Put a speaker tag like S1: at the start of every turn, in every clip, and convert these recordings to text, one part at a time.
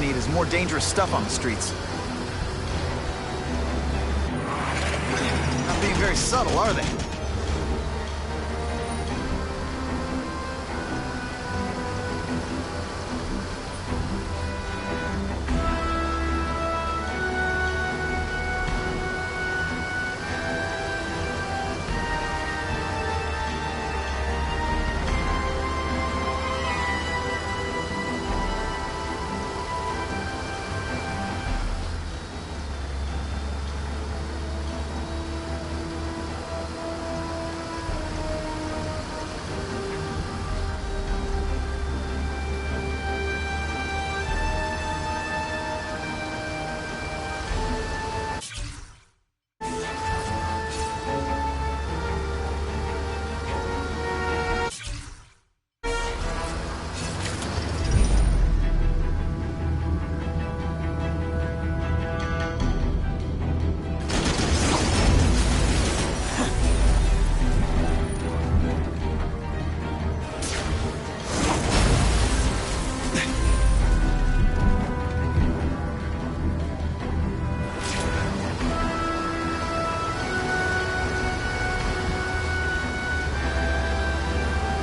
S1: need is more dangerous stuff on the streets. Not being very subtle, are they?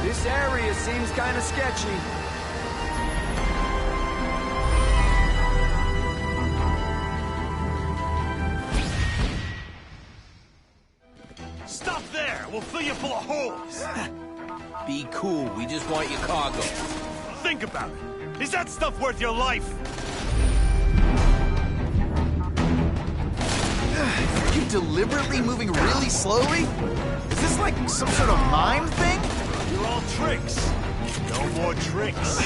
S2: This area seems kind of sketchy.
S3: Stop there! We'll fill you full of holes!
S4: Be cool, we just want your cargo.
S3: Think about it. Is that stuff worth your life?
S1: Are you deliberately moving really slowly? Is this like some sort of mime thing?
S3: You're all tricks. No more tricks.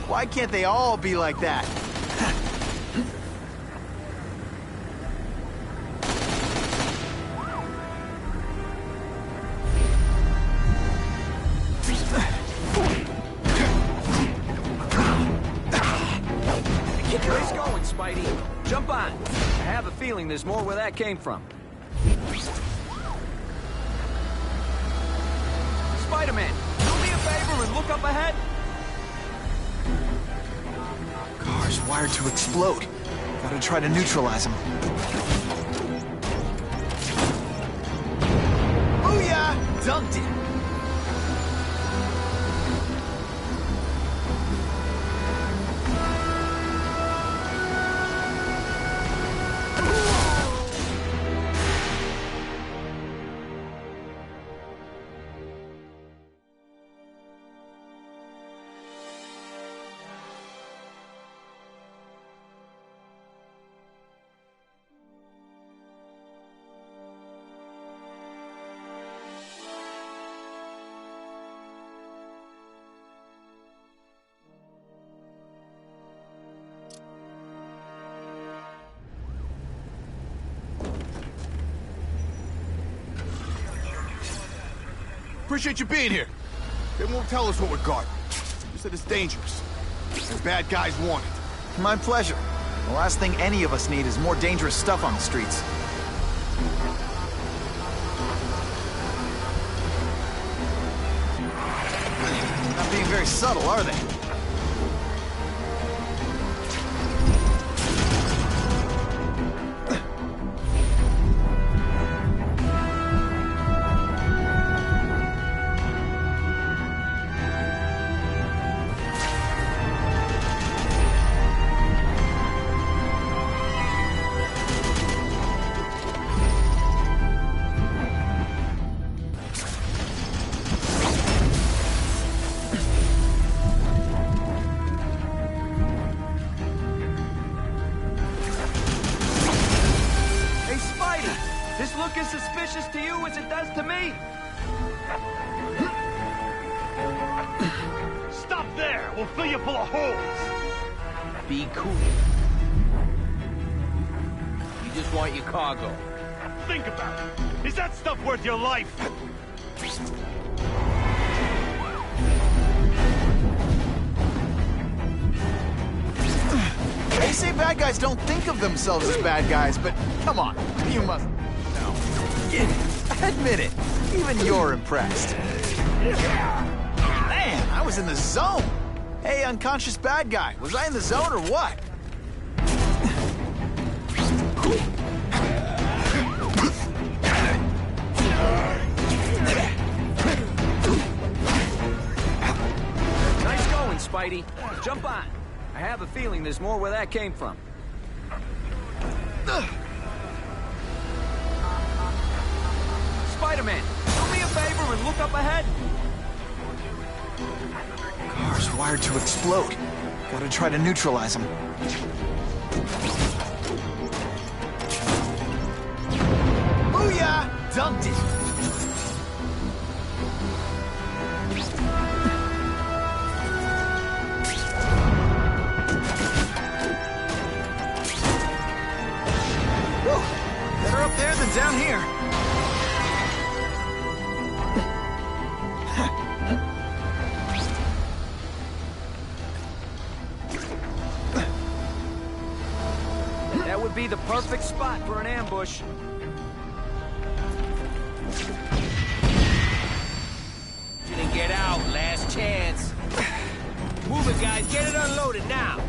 S1: Why can't they all be like that?
S2: Where's going, Spidey? Jump on. I have a feeling there's more where that came from. Spider-Man, do me a favor and look up ahead.
S1: Car's wired to explode. Gotta try to neutralize them. Booyah! Dunked it!
S5: Appreciate you being here. They won't tell us what we're guarding. They said it's dangerous. And bad guys want it.
S1: My pleasure. The last thing any of us need is more dangerous stuff on the streets. Not being very subtle, are they?
S2: As suspicious to you as it does to me.
S3: Stop there! We'll fill you full of holes!
S4: Be cool. You just want your cargo.
S3: Think about it. Is that stuff worth your life?
S1: They say bad guys don't think of themselves as bad guys, but come on, you must... No. admit it. Even you're impressed. Man, I was in the zone. Hey, unconscious bad guy, was I in the zone or what?
S2: Nice going, Spidey. Jump on. I have a feeling there's more where that came from. Spider-Man, do me a favor and look up ahead.
S1: Car's wired to explode. Gotta try to neutralize them. Booyah! Dunked it! Whew! Better up there than down here.
S2: That would be the perfect spot for an ambush.
S4: Didn't get out, last chance. Move it, guys, get it unloaded now.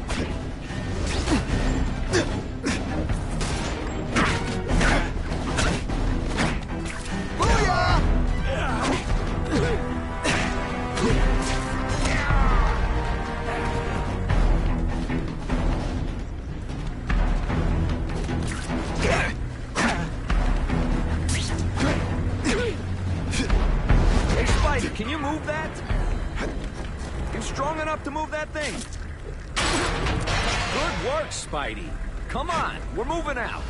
S2: Can you move that? You strong enough to move that thing? Good work, Spidey. Come on, we're moving out.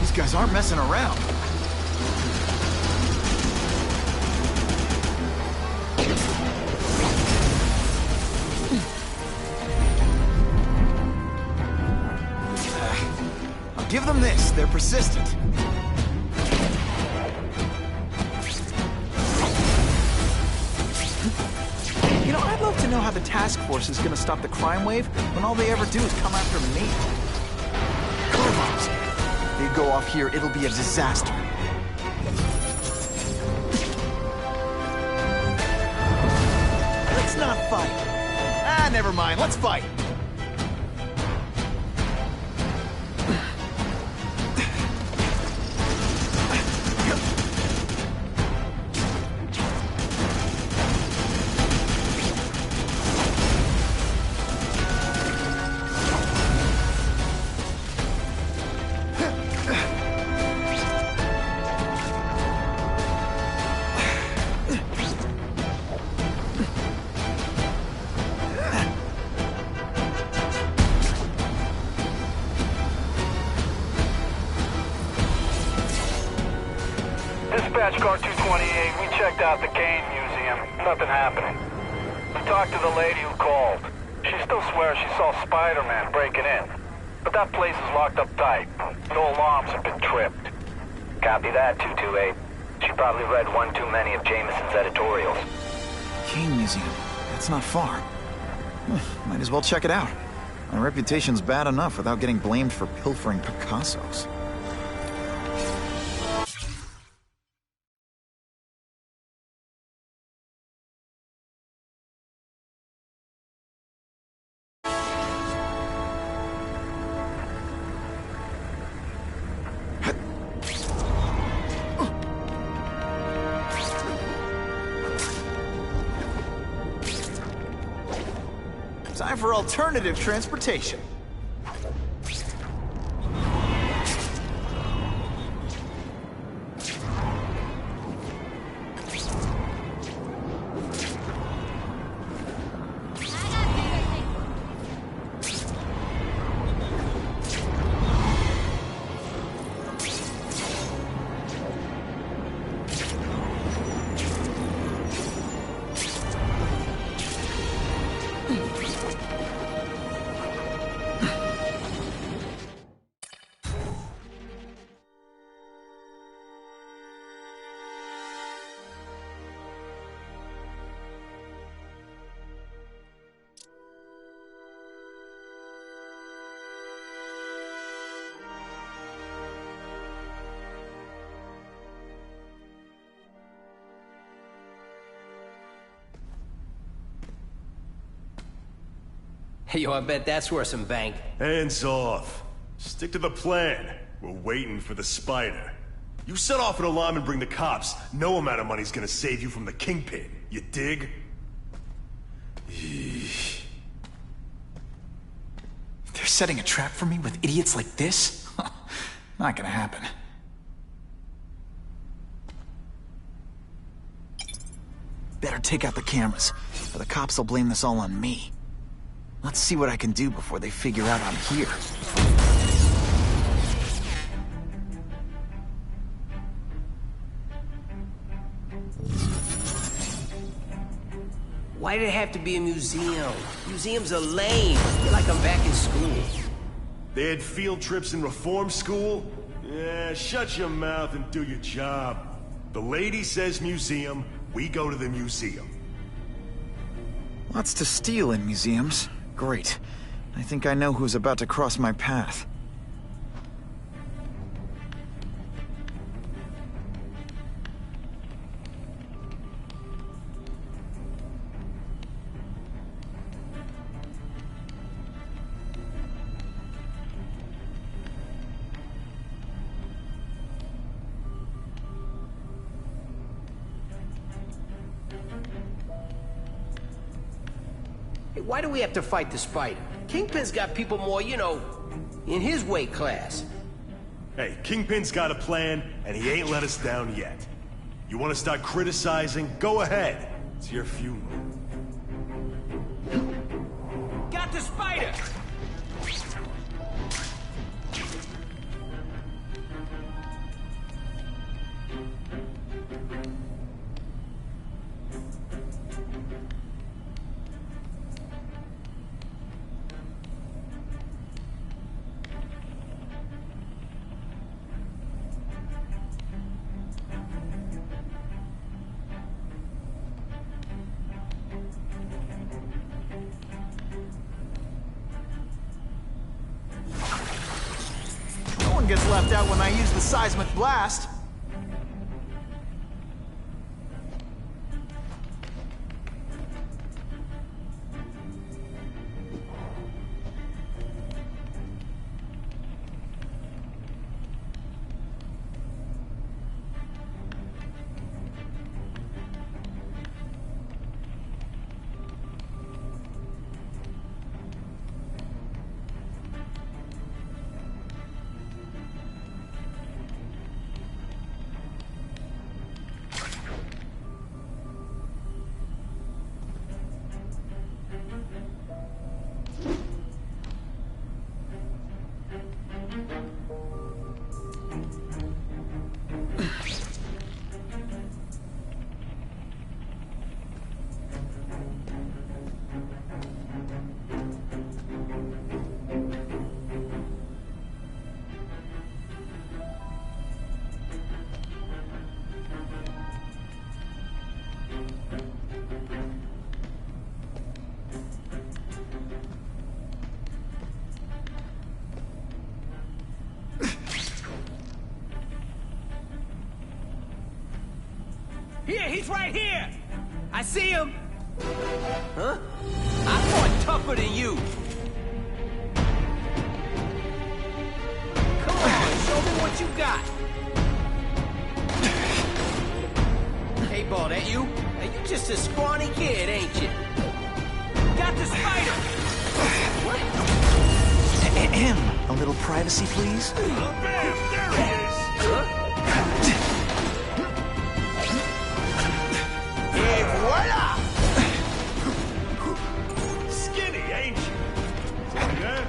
S1: These guys aren't messing around. I'll give them this. They're persistent. You know, I'd love to know how the task force is gonna stop the crime wave when all they ever do is come after me. Come on. If they go off here, it'll be a disaster. Let's not fight. Ah, never mind. Let's fight.
S6: Dispatch car 228, we checked out the Kane Museum. Nothing happening. We talked to the lady who called. She still swears she saw Spider-Man breaking in. But that place is locked up tight. No alarms have been tripped.
S7: Copy that, 228. She probably read one too many of Jameson's editorials.
S1: Kane Museum. That's not far. Might as well check it out. My reputation's bad enough without getting blamed for pilfering Picassos. Time for alternative transportation.
S4: Yo, I bet that's worth some bank.
S3: Hands off. Stick to the plan. We're waiting for the spider. You set off an alarm and bring the cops. No amount of money's gonna save you from the kingpin. You dig?
S1: They're setting a trap for me with idiots like this? Not gonna happen. Better take out the cameras, or the cops will blame this all on me. Let's see what I can do before they figure out I'm here.
S4: Why did it have to be a museum? Museums are lame. Feel like I'm back in school.
S3: They had field trips in reform school? Yeah, shut your mouth and do your job. The lady says museum, we go to the museum.
S1: Lots to steal in museums. Great. I think I know who's about to cross my path.
S4: Hey, why do we have to fight the spider? Kingpin's got people more, you know, in his weight class.
S3: Hey, Kingpin's got a plan, and he ain't let us down yet. You want to start criticizing? Go ahead. It's your funeral.
S4: Got the spider!
S1: Gets left out when I use the seismic blast.
S4: Here, he's right here! I see him! Huh? I fought tougher than you! Come on, show me what you got! Hey, Ball, that you? Hey, you just a scrawny kid, ain't you? Got the spider! What?
S1: A little privacy, please?
S3: Bam! There he is!
S4: Huh?
S3: Voila! Skinny, ain't you? Yeah?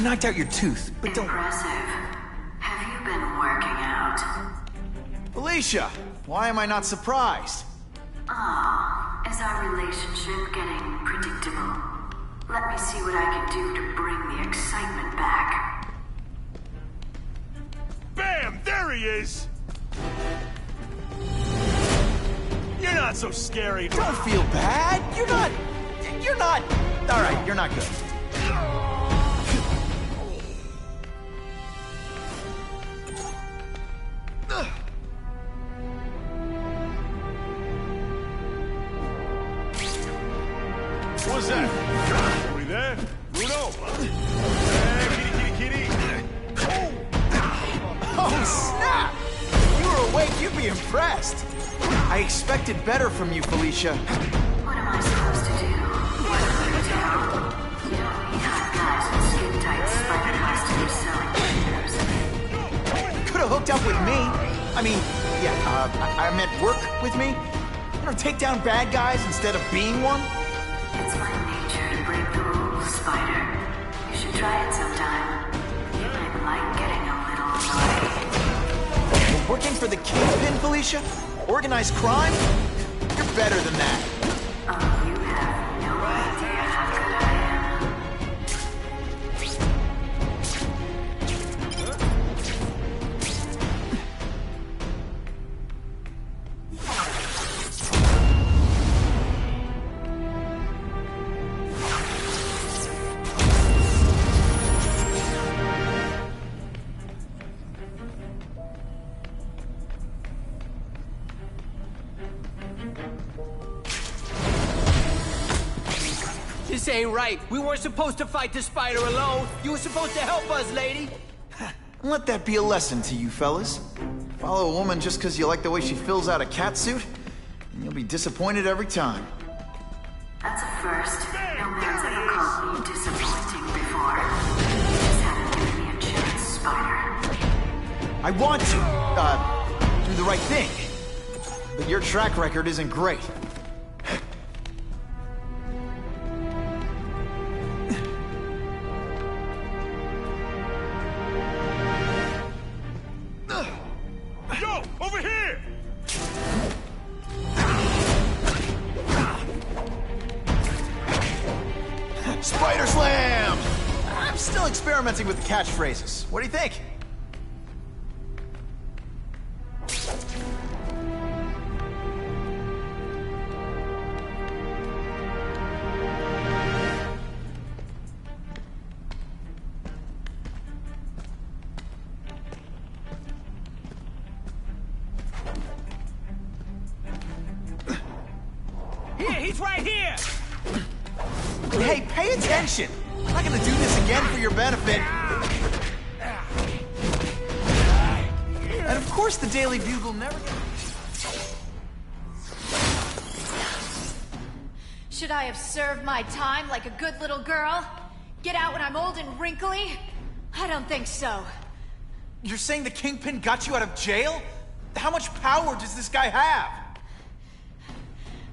S1: knocked out your tooth, but don't...
S8: Impressive. Have you been working out?
S1: Felicia, why am I not surprised?
S8: Ah, is our relationship getting predictable? Let me see what I can do to bring the excitement back.
S3: Bam! There he is! You're not so scary.
S1: Don't feel bad. You're not... All right, you're not good.
S3: What's that? Are we there? Bruno? Hey, kitty.
S1: Oh, snap! If you were awake, you'd be impressed. I expected better from you, Felicia.
S8: What am I supposed to do? What am I to do? You don't need hot guys with skin-tight spider costumes selling pictures.
S1: Could have hooked up with me. I mean, yeah, I meant work with me. You know, take down bad guys instead of being one.
S8: It's my nature to break the rules, Spider. You should try it sometime. You might like getting a little annoyed.
S1: Working for the Kingpin, Felicia? Organized crime? You're better than that.
S8: Oh, you have no idea how good I am.
S4: This ain't right. We weren't supposed to fight the spider alone. You were supposed to help us, lady.
S1: Let that be a lesson to you fellas. Follow a woman just because you like the way she fills out a catsuit, and you'll be disappointed every time.
S8: That's a first. No man's ever called me disappointing before. You just haven't given me a chance, Spider.
S1: I want to, do the right thing. But your track record isn't great.
S3: Yo, over here!
S1: Spider Slam! I'm still experimenting with the catchphrases. What do you think?
S4: Here, he's right here.
S1: Hey, pay attention! I'm not gonna do this again for your benefit. And of course the Daily Bugle never...
S9: Should I have served my time like a good little girl? Get out when I'm old and wrinkly? I don't think so.
S1: You're saying the Kingpin got you out of jail? How much power does this guy have?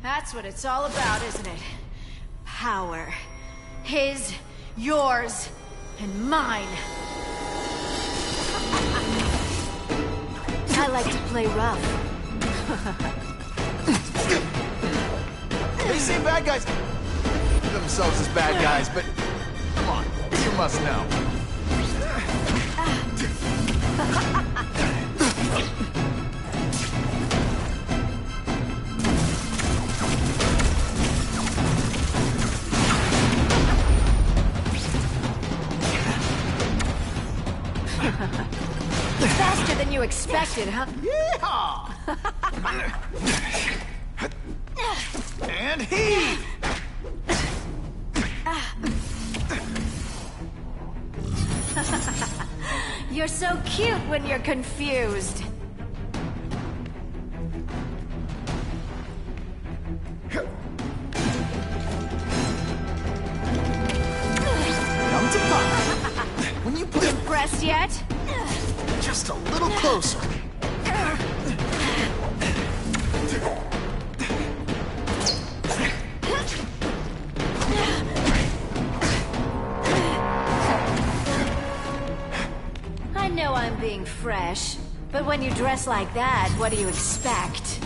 S9: That's what it's all about, isn't it? Power. His, yours, and mine. I like to play rough.
S1: They say bad guys themselves as bad guys, but come on, you must know.
S9: Faster than you expected, huh?
S1: Yeehaw! And heave!
S9: You're so cute when you're confused.
S1: Come to pop. When you put
S9: Impressed yet?
S1: just a little closer.
S9: know I'm being fresh, but when you dress like that, what do you expect?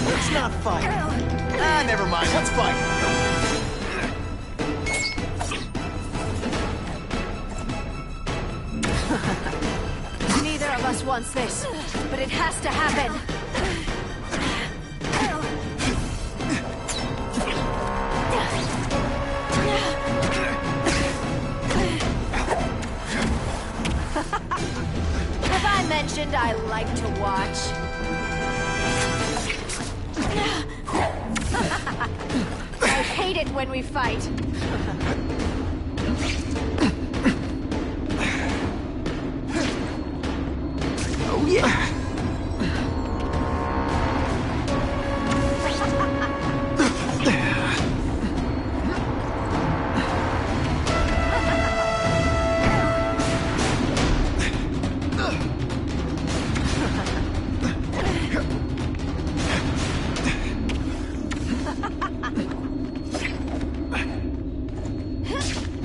S1: Let's not fight. Ah, never mind. Let's fight.
S9: Neither of us wants this, but it has to happen. Have I mentioned I like to watch? I hate it when we fight.
S1: Oh, yeah.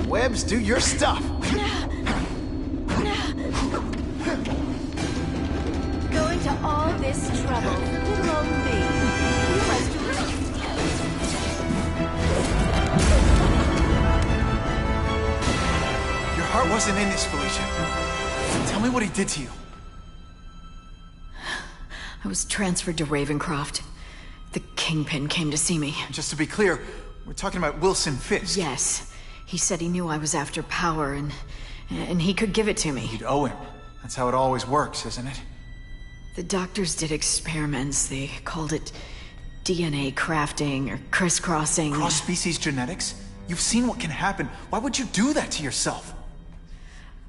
S1: Webs, do your stuff.
S9: Going to all this trouble, little old me. You must
S1: Your heart wasn't in this, Felicia. Tell me what he did to you.
S10: I was transferred to Ravencroft. The Kingpin came to see me.
S1: Just to be clear, we're talking about Wilson Fisk.
S10: Yes. He said he knew I was after power and he could give it to me.
S1: You'd owe him. That's how it always works, isn't it?
S10: The doctors did experiments. They called it DNA crafting or crisscrossing.
S1: Cross-species genetics? You've seen what can happen. Why would you do that to yourself?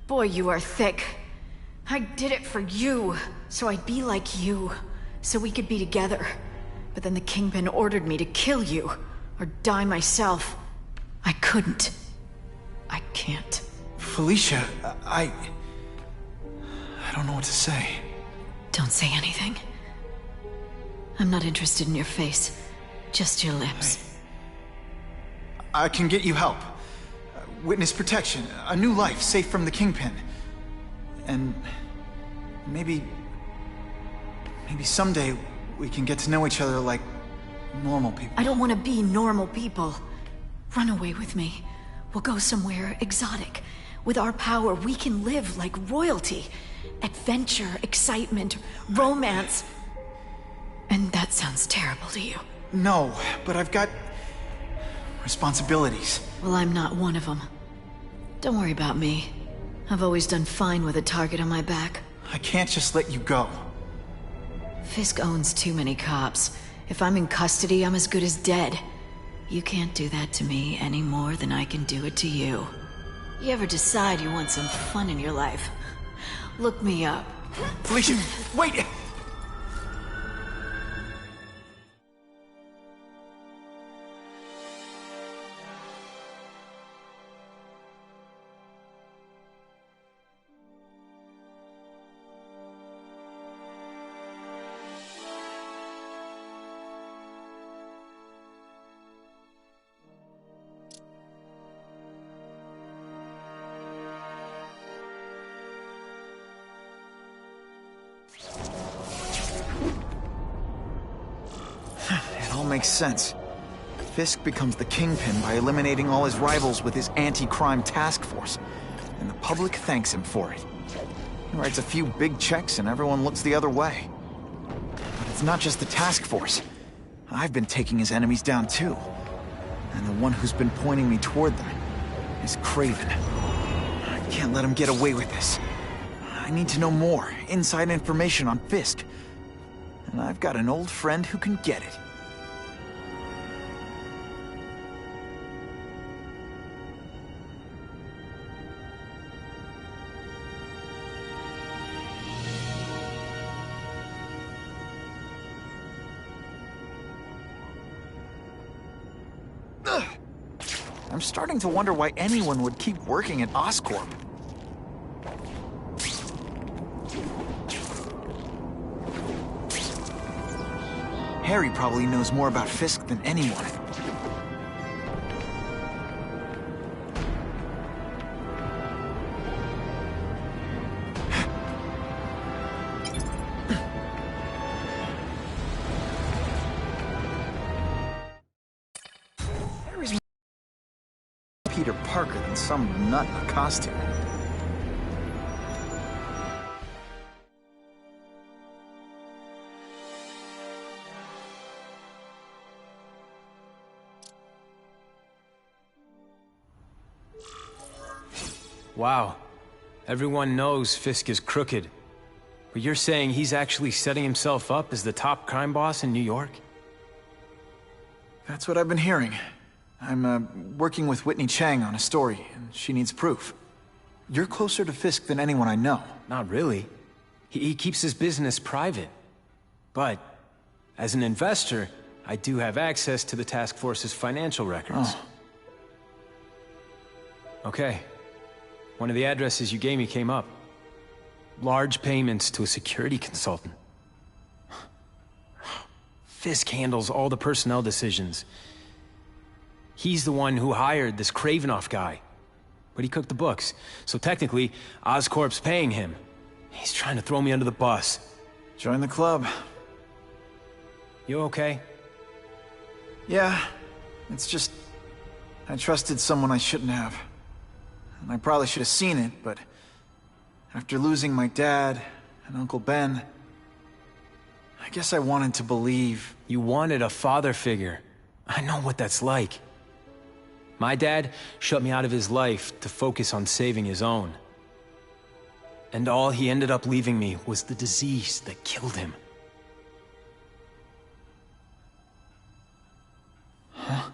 S10: Boy, you are thick. I did it for you, so I'd be like you, so we could be together. But then the Kingpin ordered me to kill you, or die myself. I couldn't. I can't.
S1: Felicia, I don't know what to say.
S10: Don't say anything. I'm not interested in your face. Just your lips.
S1: I can get you help. Witness protection. A new life, safe from the Kingpin. And maybe someday we can get to know each other like normal people.
S10: I don't want to be normal people. Run away with me. We'll go somewhere exotic. With our power, we can live like royalty. Adventure, excitement, romance. And that sounds terrible to you.
S1: No, but I've got responsibilities.
S10: Well, I'm not one of them. Don't worry about me. I've always done fine with a target on my back.
S1: I can't just let you go.
S10: Fisk owns too many cops. If I'm in custody, I'm as good as dead. You can't do that to me any more than I can do it to you. You ever decide you want some fun in your life? Look me up.
S1: Felicia, wait! Makes sense. Fisk becomes the Kingpin by eliminating all his rivals with his anti-crime task force, and the public thanks him for it. He writes a few big checks and everyone looks the other way. But it's not just the task force. I've been taking his enemies down too. And the one who's been pointing me toward them is Craven. I can't let him get away with this. I need to know more, inside information on Fisk. And I've got an old friend who can get it. I'm starting to wonder why anyone would keep working at Oscorp. Harry probably knows more about Fisk than anyone. Harry's more Peter Parker than some nut in a costume.
S2: Wow. Everyone knows Fisk is crooked. But you're saying he's actually setting himself up as the top crime boss in New York?
S1: That's what I've been hearing. I'm working with Whitney Chang on a story, and she needs proof. You're closer to Fisk than anyone I know.
S2: Not really. He keeps his business private. But, as an investor, I do have access to the task force's financial records.
S1: Oh.
S2: Okay. One of the addresses you gave me came up. Large payments to a security consultant. Fisk handles all the personnel decisions. He's the one who hired this Kravinoff guy. But he cooked the books, so technically, Oscorp's paying him. He's trying to throw me under the bus.
S1: Join the club.
S2: You okay?
S1: Yeah. It's just... I trusted someone I shouldn't have. And I probably should have seen it, but... after losing my dad and Uncle Ben... I guess I wanted to believe...
S2: You wanted a father figure. I know what that's like. My dad shut me out of his life to focus on saving his own. And all he ended up leaving me was the disease that killed him.
S1: Huh?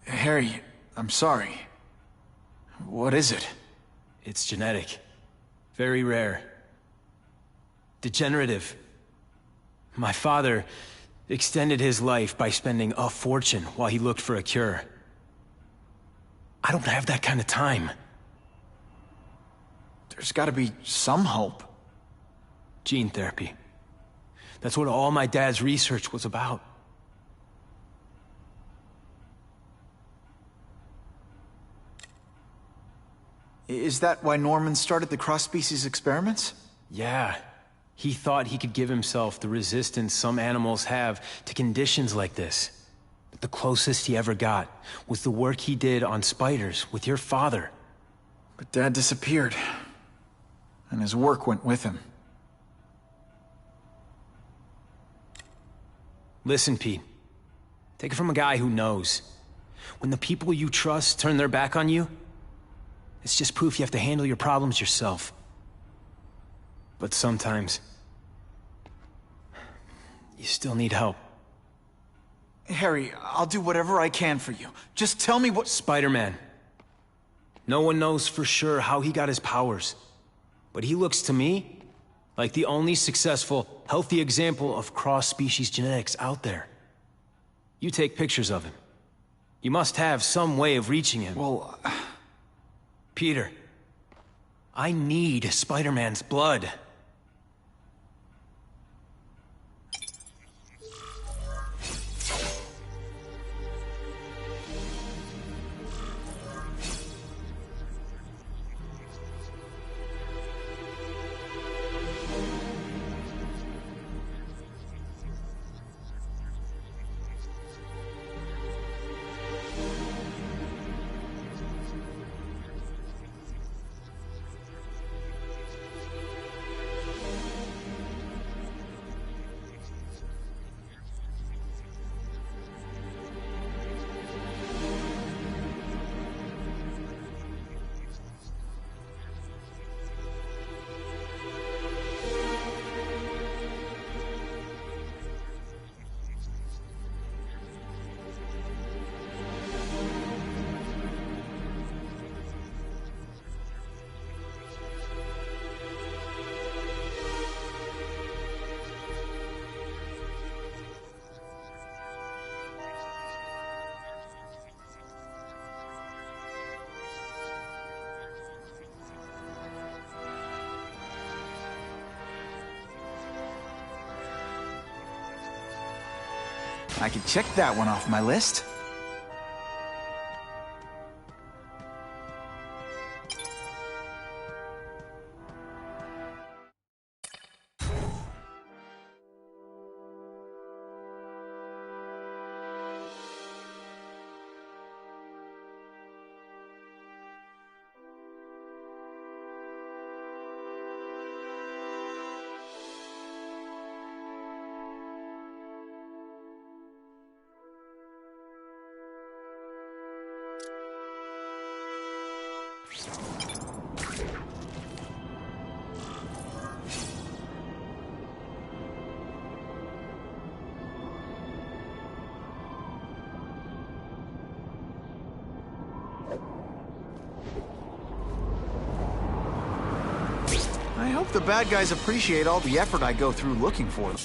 S1: Harry, I'm sorry. What is it?
S2: It's genetic. Very rare. Degenerative. My father extended his life by spending a fortune while he looked for a cure. I don't have that kind of time.
S1: There's gotta be some hope.
S2: Gene therapy. That's what all my dad's research was about.
S1: Is that why Norman started the cross-species experiments?
S2: Yeah. He thought he could give himself the resistance some animals have to conditions like this. But the closest he ever got was the work he did on spiders with your father.
S1: But Dad disappeared. And his work went with him.
S2: Listen, Pete. Take it from a guy who knows. When the people you trust turn their back on you, it's just proof you have to handle your problems yourself. But sometimes, you still need help.
S1: Harry, I'll do whatever I can for you. Just tell me what—
S2: Spider-Man. No one knows for sure how he got his powers. But he looks to me like the only successful, healthy example of cross-species genetics out there. You take pictures of him. You must have some way of reaching him.
S1: Well,
S2: Peter, I need Spider-Man's blood.
S1: I can check that one off my list. I hope the bad guys appreciate all the effort I go through looking for them.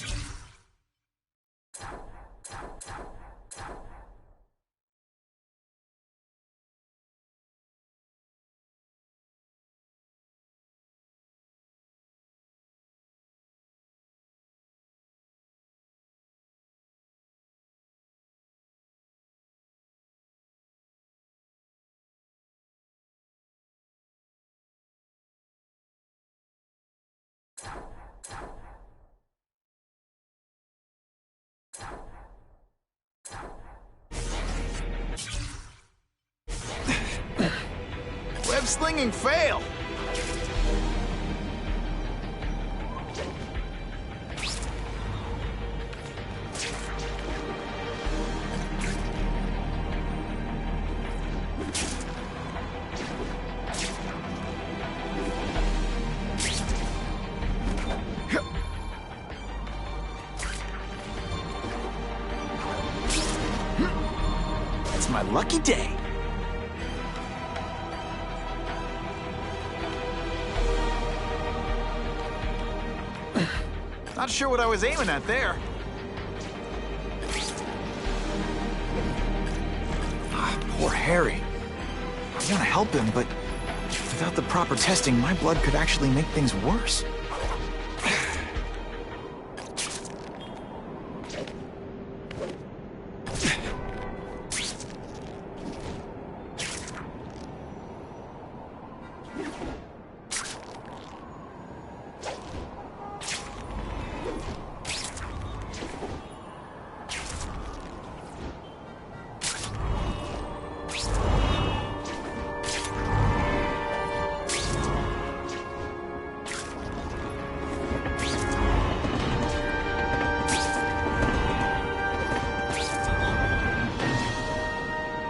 S1: Web slinging fail! It's my lucky day. Not sure what I was aiming at there. Poor Harry. I want to help him, but without the proper testing, my blood could actually make things worse.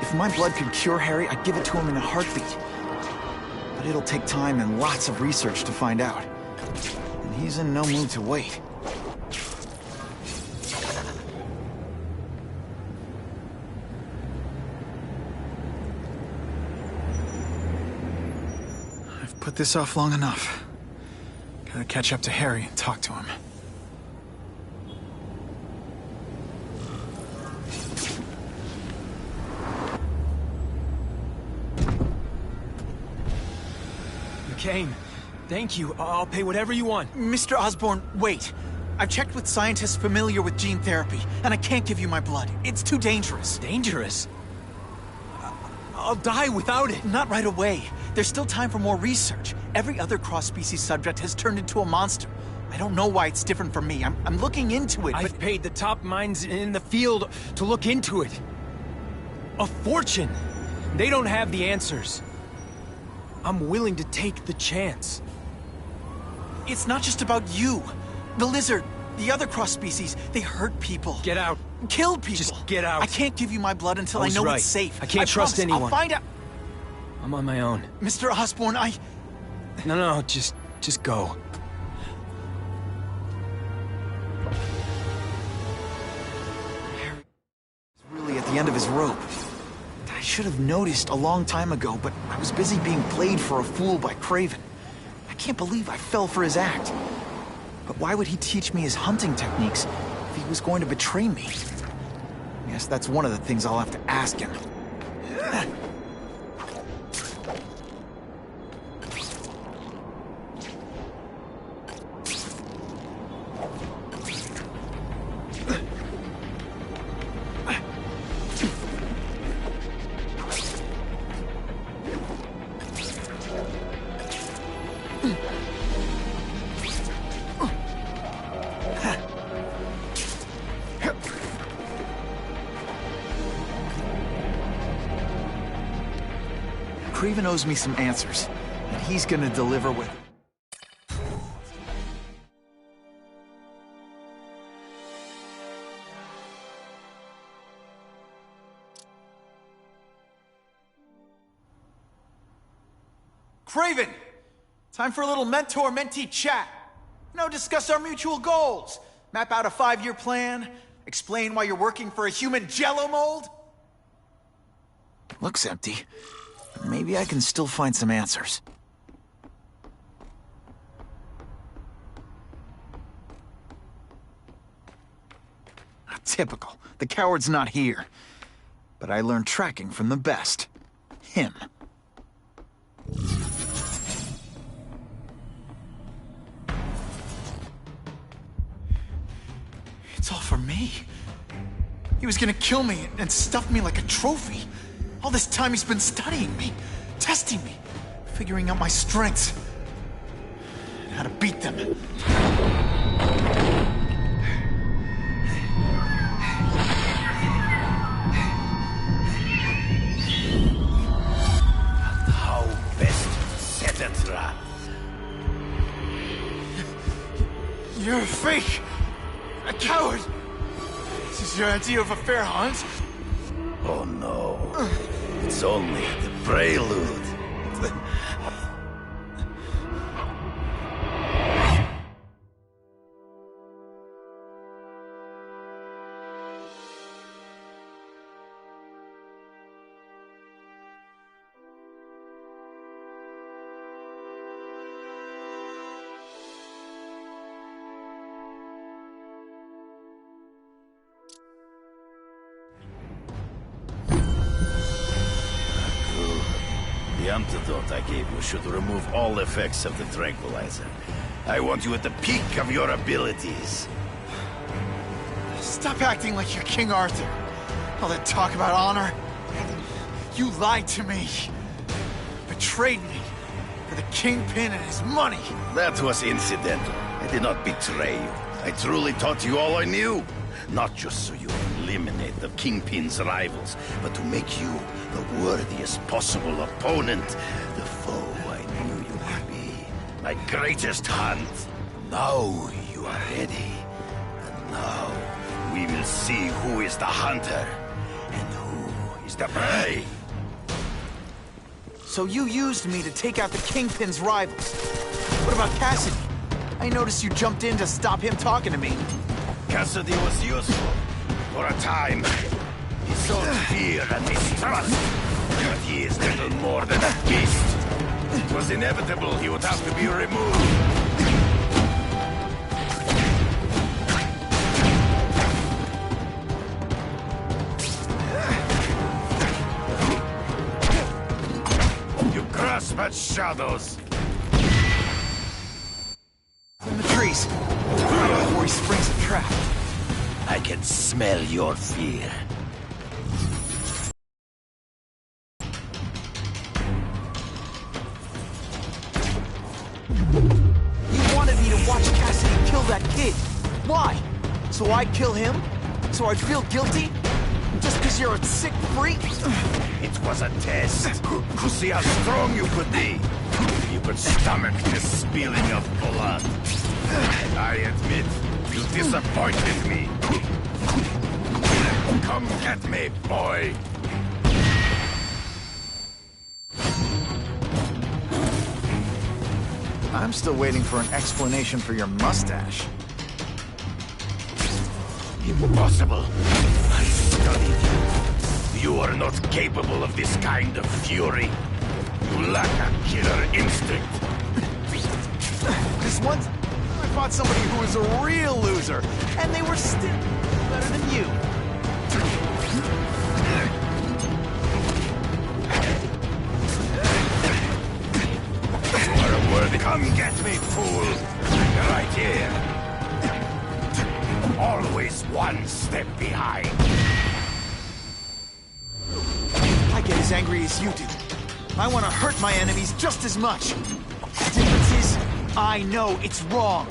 S1: If my blood could cure Harry, I'd give it to him in a heartbeat. But it'll take time and lots of research to find out. And he's in no mood to wait. I've put this off long enough. Gotta catch up to Harry and talk to him.
S2: Kane, thank you. I'll pay whatever you want.
S1: Mr. Osborn, wait. I've checked with scientists familiar with gene therapy, and I can't give you my blood. It's too dangerous.
S2: Dangerous? I'll die without it.
S1: Not right away. There's still time for more research. Every other cross-species subject has turned into a monster. I don't know why it's different from me. I'm looking into it, but...
S2: I've paid the top minds in the field to look into it. A fortune. They don't have the answers. I'm willing to take the chance.
S1: It's not just about you. The lizard, the other cross-species, they hurt people.
S2: Get out.
S1: Kill people.
S2: Just get out.
S1: I can't give you my blood until I know
S2: right.
S1: it's safe.
S2: I can't trust anyone.
S1: I'll find out.
S2: I'm on my own.
S1: Mr. Osborn,
S2: No, just go.
S1: Harry is really at the end of his rope. I should have noticed a long time ago, but I was busy being played for a fool by Craven. I can't believe I fell for his act. But why would he teach me his hunting techniques if he was going to betray me? I guess that's one of the things I'll have to ask him. Kraven owes me some answers, and he's gonna deliver with... Kraven! Time for a little mentor-mentee chat. You know, discuss our mutual goals. Map out a 5-year plan. Explain why you're working for a human jello mold. Looks empty. But maybe I can still find some answers. Typical. The coward's not here. But I learned tracking from the best. Him. It's all for me. He was gonna kill me and stuff me like a trophy. All this time he's been studying me, testing me, figuring out my strengths, and how to beat them.
S11: How best to set a trap?
S1: You're a fake! A coward! This is your idea of a fair hunt?
S11: Oh no. It's only the prelude. The antidote I gave you should remove all effects of the tranquilizer. I want you at the peak of your abilities.
S1: Stop acting like you're King Arthur. All that talk about honor. You lied to me. Betrayed me. For the Kingpin and his money.
S11: That was incidental. I did not betray you. I truly taught you all I knew. Not just so you eliminate the Kingpin's rivals, but to make you the worthiest possible opponent. The foe I knew you would be. My greatest hunt. Now you are ready. And now we will see who is the hunter and who is the prey.
S1: So you used me to take out the Kingpin's rivals. What about Cassidy? I noticed you jumped in to stop him talking to me.
S11: Cassidy was useful. For a time. He sowed fear and mistrust. But he is little more than a beast. It was inevitable he would have to be removed. You grasp at shadows.
S1: In the trees. Before he springs a trap.
S11: I can smell your fear.
S1: You wanted me to watch Cassidy kill that kid. Why? So I'd kill him? So I'd feel guilty? Just because you're a sick freak?
S11: It was a test. To see how strong you could be. You could stomach the spilling of blood. I admit, you disappointed me. Come get me, boy.
S1: I'm still waiting for an explanation for your mustache.
S11: Impossible. I studied you. You are not capable of this kind of fury. You lack a killer instinct.
S1: This once, I fought somebody who was a real loser, and they were still better than you.
S11: You are a worthy... Come get me, fool! Right here. Always one step behind.
S1: I get as angry as you do. I want to hurt my enemies just as much. The difference is, I know it's wrong.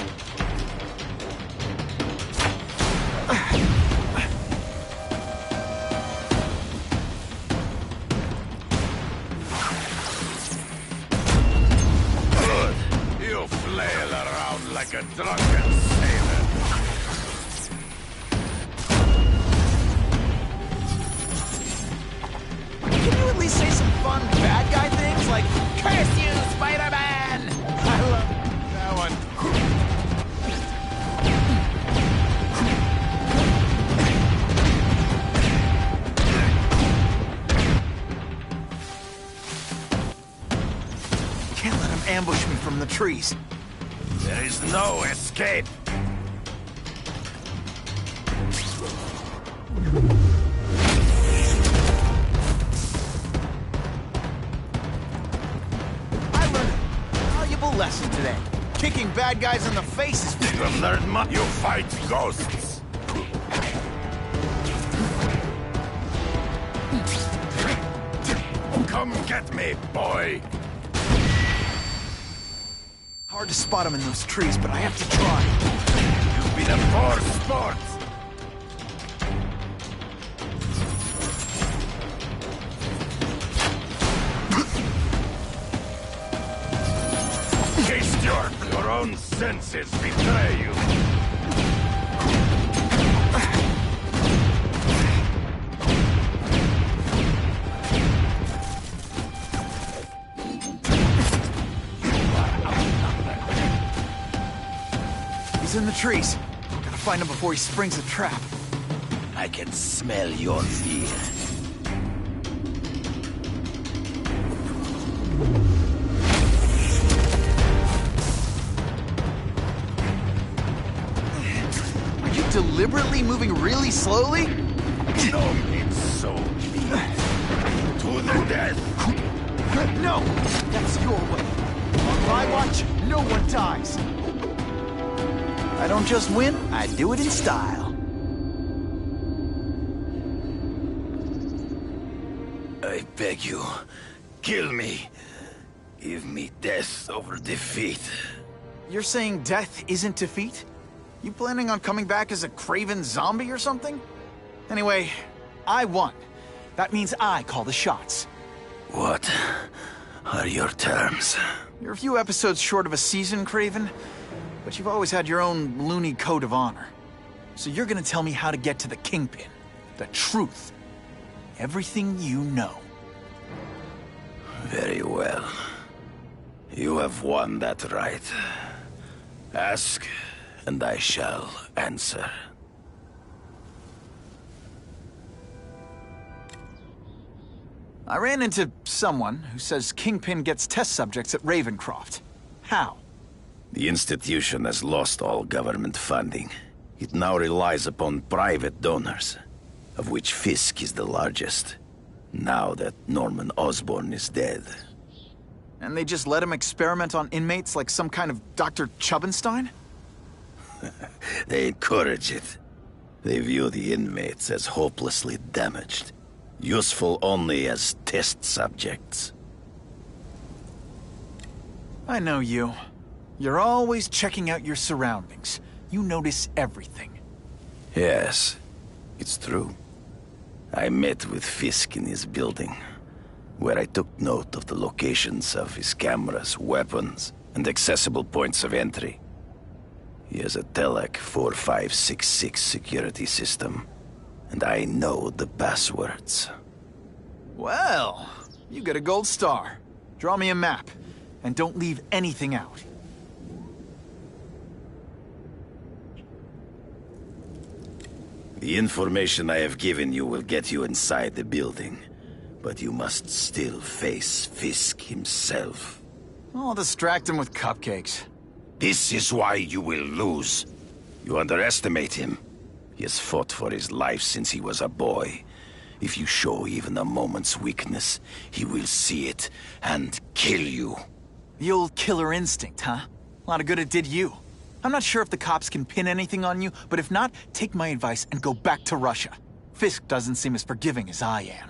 S1: the trees.
S11: There is no escape.
S1: I learned a valuable lesson today. Kicking bad guys in the face is...
S11: You have learned much. You fight ghosts. Come get me, boy.
S1: Hard to spot him in those trees, but I have to try.
S11: You've been a poor sport. Taste your own senses betray you.
S1: He's in the trees. Gotta find him before he springs a trap.
S11: I can smell your fear.
S1: Are you deliberately moving really slowly?
S11: No, it's so mean. To the death.
S1: No! That's your way. On my watch, no one dies. I don't just win, I do it in style.
S11: I beg you, kill me. Give me death over defeat.
S1: You're saying death isn't defeat? You planning on coming back as a craven zombie or something? Anyway, I won. That means I call the shots.
S11: What are your terms?
S1: You're a few episodes short of a season, Craven, but you've always had your own loony code of honor. So you're gonna tell me how to get to the Kingpin. The truth. Everything you know.
S11: Very well. You have won that right. Ask, and I shall answer.
S1: I ran into someone who says Kingpin gets test subjects at Ravencroft. How?
S11: The institution has lost all government funding. It now relies upon private donors, of which Fisk is the largest, now that Norman Osborn is dead.
S1: And they just let him experiment on inmates like some kind of Dr. Chubbenstein?
S11: They encourage it. They view the inmates as hopelessly damaged, useful only as test subjects.
S1: I know you. You're always checking out your surroundings. You notice everything.
S11: Yes, it's true. I met with Fisk in his building, where I took note of the locations of his cameras, weapons, and accessible points of entry. He has a Telec 4566 security system, and I know the passwords.
S1: Well, you get a gold star. Draw me a map, and don't leave anything out.
S11: The information I have given you will get you inside the building, but you must still face Fisk himself.
S1: I'll distract him with cupcakes.
S11: This is why you will lose. You underestimate him. He has fought for his life since he was a boy. If you show even a moment's weakness, he will see it and kill you.
S1: The old killer instinct, huh? A lot of good it did you. I'm not sure if the cops can pin anything on you, but if not, take my advice and go back to Russia. Fisk doesn't seem as forgiving as I am.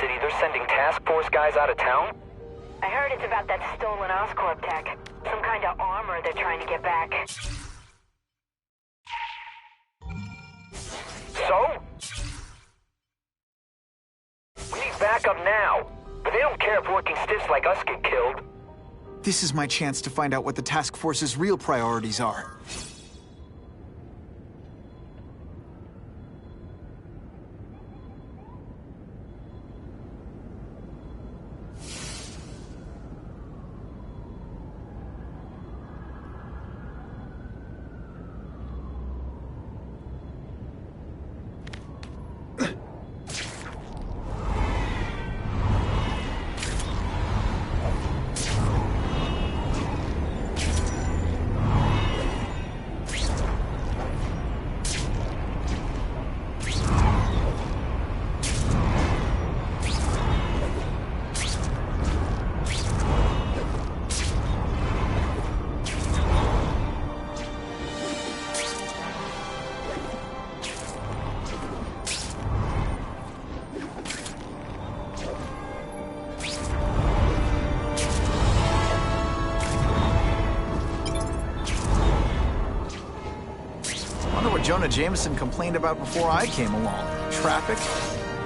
S7: city, they're sending task force guys out of town?
S8: I heard it's about that stolen Oscorp tech. Some kind of armor they're trying to get back.
S7: So? We need backup now. But they don't care if working stiffs like us get killed.
S1: This is my chance to find out what the task force's real priorities are. Jonah Jameson complained about before I came along. Traffic?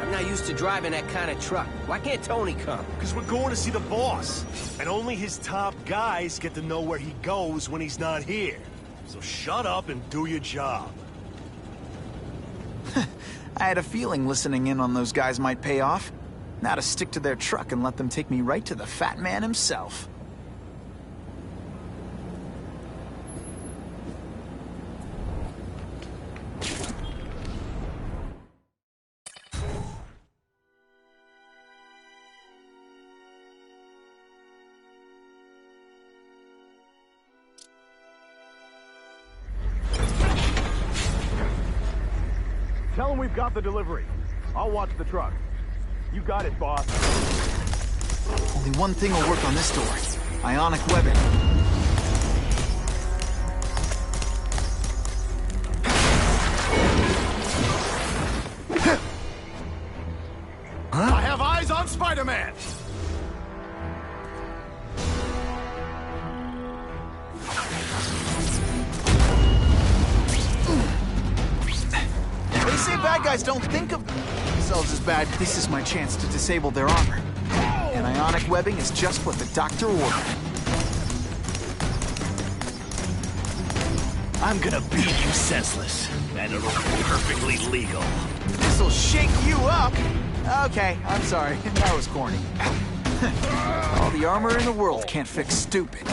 S4: I'm not used to driving that kind of truck. Why can't Tony come?
S3: Because we're going to see the boss. And only his top guys get to know where he goes when he's not here. So shut up and do your job.
S1: I had a feeling listening in on those guys might pay off. Now to stick to their truck and let them take me right to the fat man himself.
S5: Tell him we've got the delivery. I'll watch the truck. You got it, boss.
S1: Only one thing will work on this door. Ionic webbing.
S5: I have eyes on Spider-Man!
S1: They say bad guys don't think of themselves as bad. This is my chance to disable their armor. And ionic webbing is just what the doctor ordered.
S11: I'm gonna beat you senseless, and it'll be perfectly legal.
S1: This'll shake you up! Okay, I'm sorry. That was corny. All the armor in the world can't fix stupid.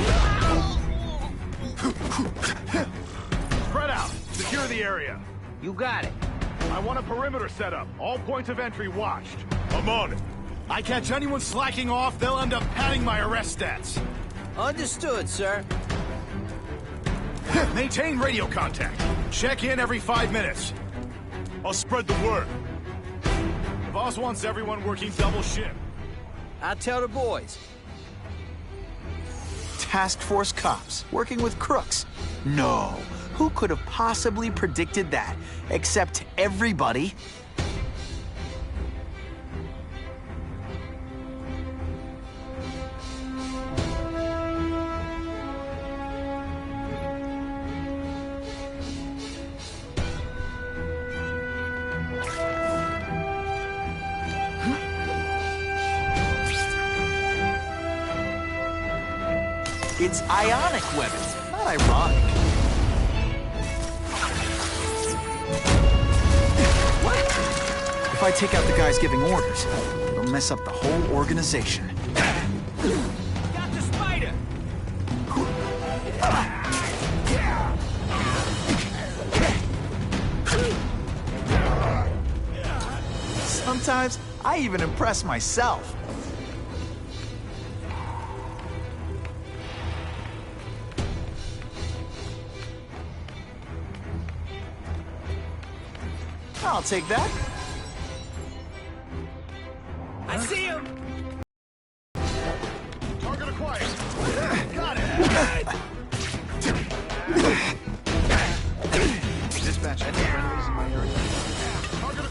S5: Spread out! Secure the area!
S4: You got it.
S5: I want a perimeter set up. All points of entry watched.
S3: I'm on it.
S5: I catch anyone slacking off, they'll end up padding my arrest stats.
S4: Understood, sir.
S5: Maintain radio contact. Check in every 5 minutes.
S3: I'll spread the word.
S5: The boss wants everyone working double shift.
S4: I'll tell the boys.
S1: Task Force cops working with crooks. No. Who could have possibly predicted that? Except everybody. It's ionic weapons, not ironic. What? If I take out the guys giving orders, it'll mess up the whole organization.
S4: Got the spider!
S1: Sometimes I even impress myself. I'll take that.
S4: I see him!
S5: Target acquired. Got it.
S1: Dispatch, I think enemies in my area.
S5: Target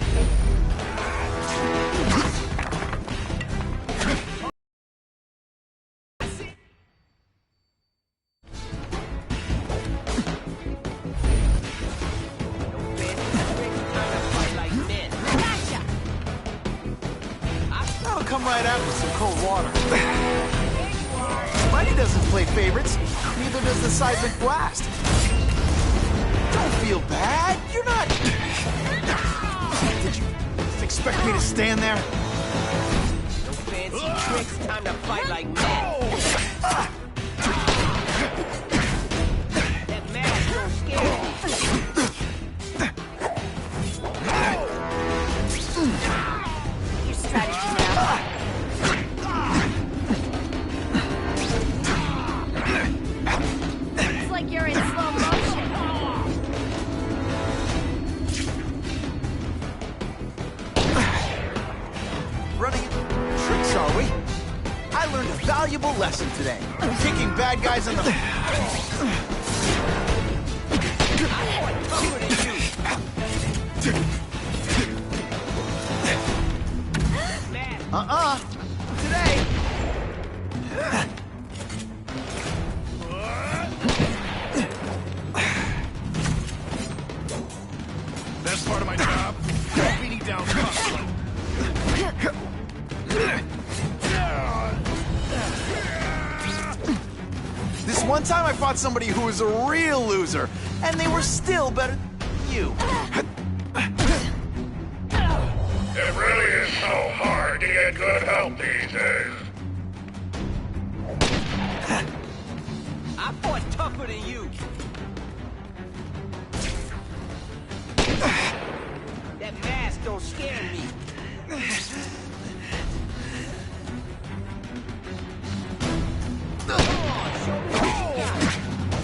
S1: come right out with some cold water. Mighty doesn't play favorites. Neither does the seismic blast. Don't feel bad. You're not... Did you just expect me to stand there?
S4: No fancy tricks, time to fight like men. That mask don't scare me.
S9: Your strategy now. It's like you're in slow motion.
S1: Running tricks, are we? I learned a valuable lesson today. Kicking bad guys in the... Today.
S5: Best part of my job? Beating down cops.
S1: This one time I fought somebody who was a real loser, and they were still better than you.
S11: It really is so hard to get good help these days.
S4: I fought tougher than you. That mask don't scare me.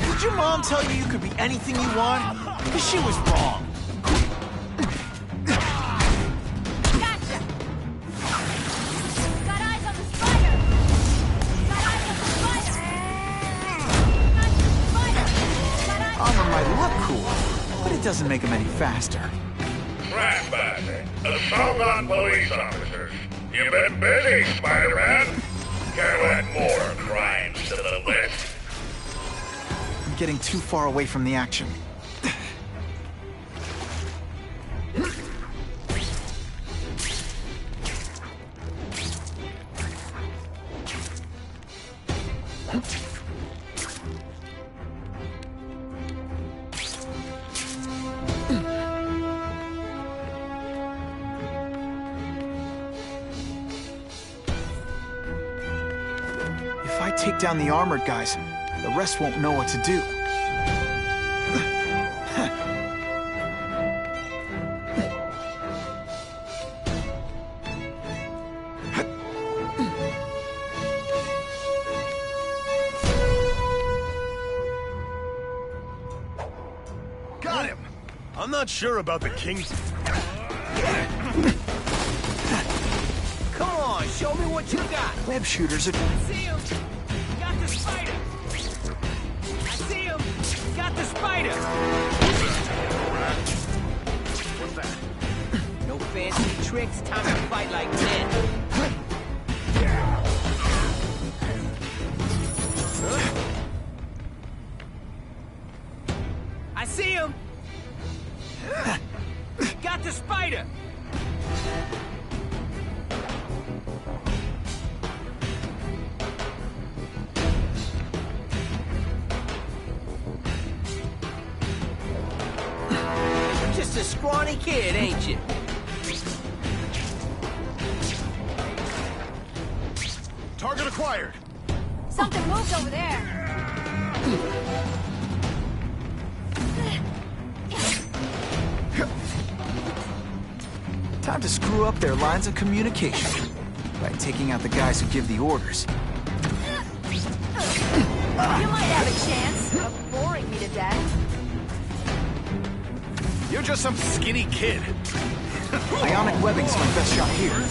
S1: Did your mom tell you you could be anything you want? Because she was wrong.
S9: Gotcha! Got eyes on the spider! Got eyes on the spider! Got the spider! Got eyes on
S1: Armor might look cool, but it doesn't make him any faster.
S11: Trespassing. Assault on police officers. You've been busy, Spider-Man. Can't add more crimes to the list.
S1: I'm getting too far away from the action. If I take down the armored guys, the rest won't know what to do.
S3: Got him! I'm not sure about the king.
S4: Come on, show me what you got.
S1: Web shooters are...
S4: I see him. Got the spider. I see him. Got the spider.
S5: What's that?
S4: No fancy tricks, time to fight like men. I see him. Got the spider. Just a scrawny kid, ain't you?
S5: Target acquired.
S9: Something moved over there.
S1: Time to screw up their lines of communication by taking out the guys who give the orders.
S9: You might have a chance of boring me to death.
S5: You're just some skinny kid.
S1: Ionic webbing's my best shot here.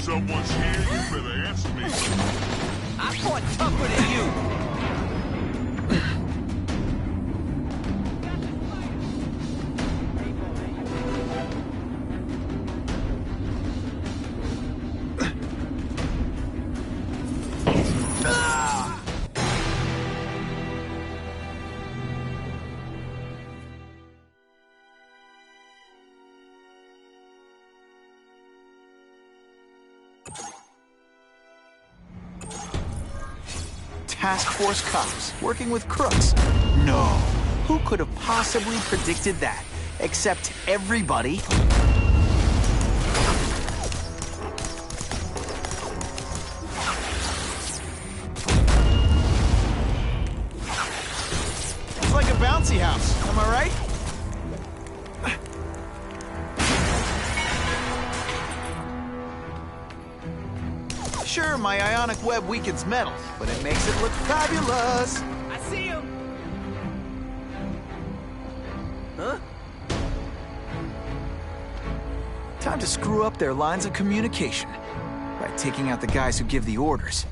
S11: Someone's here, you better answer me.
S4: I fought tougher than you.
S1: Task Force cops working with crooks. No. Who could have possibly predicted that? Except everybody. It's like a bouncy house, am I right? Sure, my ionic web weakens metal, but it makes it look fabulous.
S4: I see him! Huh?
S1: Time to screw up their lines of communication by taking out the guys who give the orders.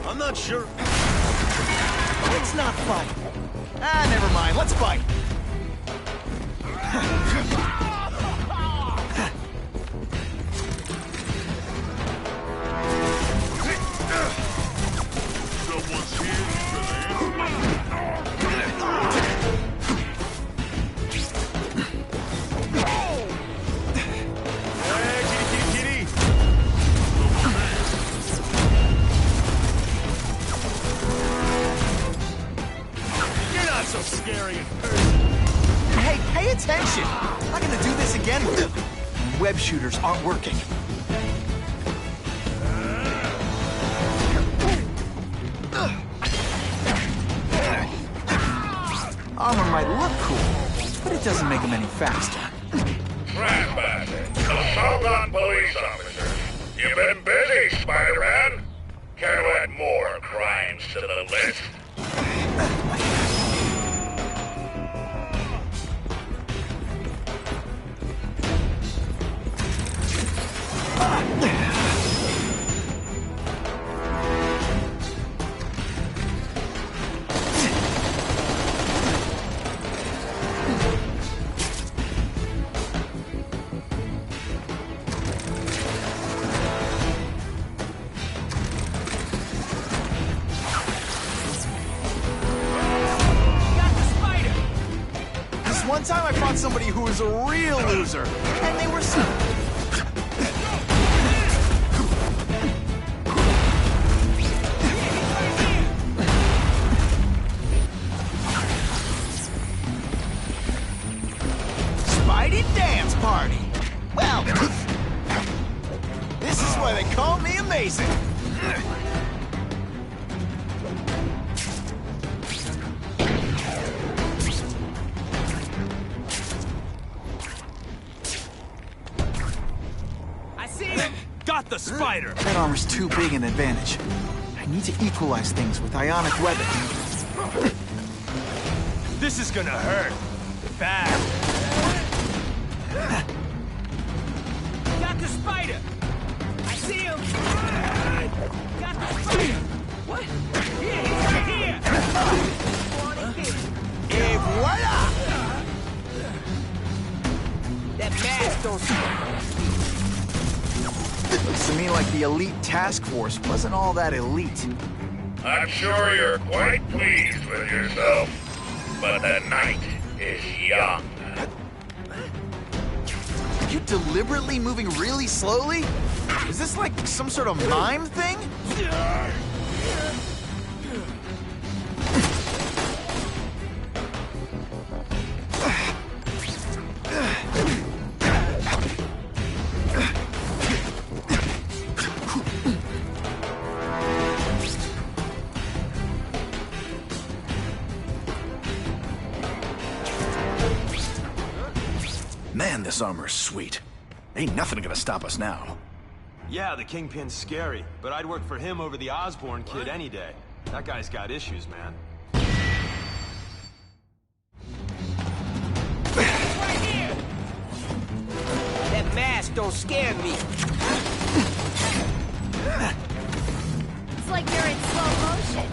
S3: I'm not sure.
S1: It's not fun. Ah, never mind. Let's fight.
S3: Someone's here. Hey, kitty. You're not so scary in person.
S1: Hey, pay attention. I'm not gonna do this again. Web shooters aren't working. Armor might look cool, but it doesn't make them any faster.
S12: Ratman, the Salgon police officer. You've been busy, Spider-Man. Care to add more crimes to the list?
S1: One time I fought somebody who was a real loser, and they were so... Spidey dance party! Well, this is why they call me amazing!
S2: Got the spider!
S1: That armor's too big an advantage. I need to equalize things with ionic webbing.
S2: This is gonna hurt. Bad.
S4: Got the spider! I see him! Got the spider! What? Here, he's right here!
S1: Et voila!
S4: That mask don't...
S1: Looks to me like the elite task force wasn't all that elite.
S12: I'm sure you're quite pleased with yourself, but the night is young.
S1: Are you deliberately moving really slowly? Is this like some sort of mime thing?
S5: Man, this armor's sweet. Ain't nothing gonna stop us now.
S13: Yeah, the Kingpin's scary, but I'd work for him over the Osborn kid any day. That guy's got issues, man.
S4: Right here! That mask don't scare me.
S9: It's like you're in slow motion.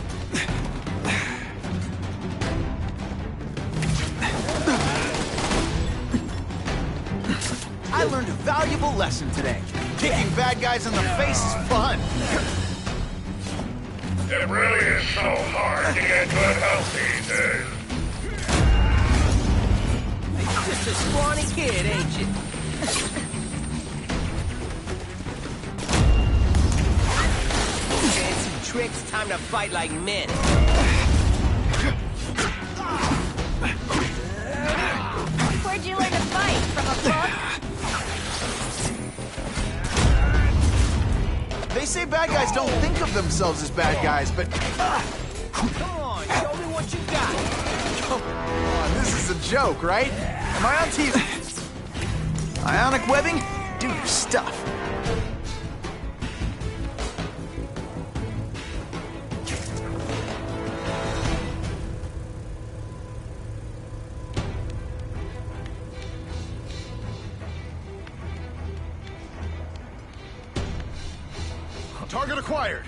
S1: I learned a valuable lesson today. Kicking bad guys in the face is fun.
S12: It really is so hard to get good health these days.
S4: You're just a scrawny kid, ain't you? Fancy tricks, time to fight like men.
S9: Where'd you learn to fight? From a book?
S1: They say bad guys don't think of themselves as bad guys, but...
S4: Come on, show me what you got.
S1: Come on, this is a joke, right? Am I on TV? Ionic webbing? Do your stuff.
S5: Target acquired.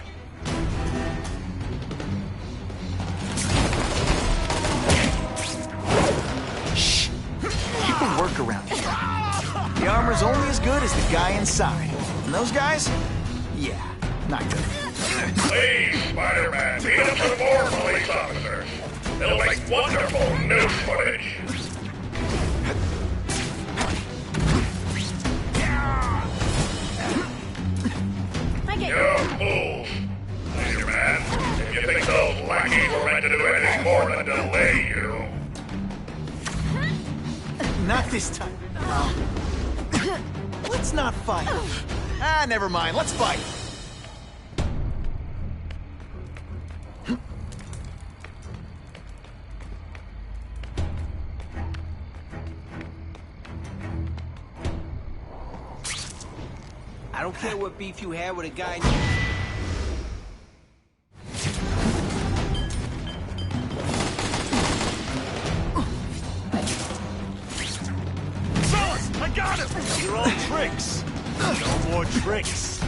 S1: Shh. You can work around here. The armor's only as good as the guy inside. And those guys? Yeah, not good.
S12: Please, Spider-Man, beat up some more police officers. It'll make wonderful news footage. You fools! Spider-Man, if you think those lackeys were meant to do anything more than delay you...
S1: Not this time. Let's not fight. Ah, never mind. Let's fight.
S4: I don't care what beef you had with a guy.
S3: Fellas, I got him! You're all tricks. No more tricks.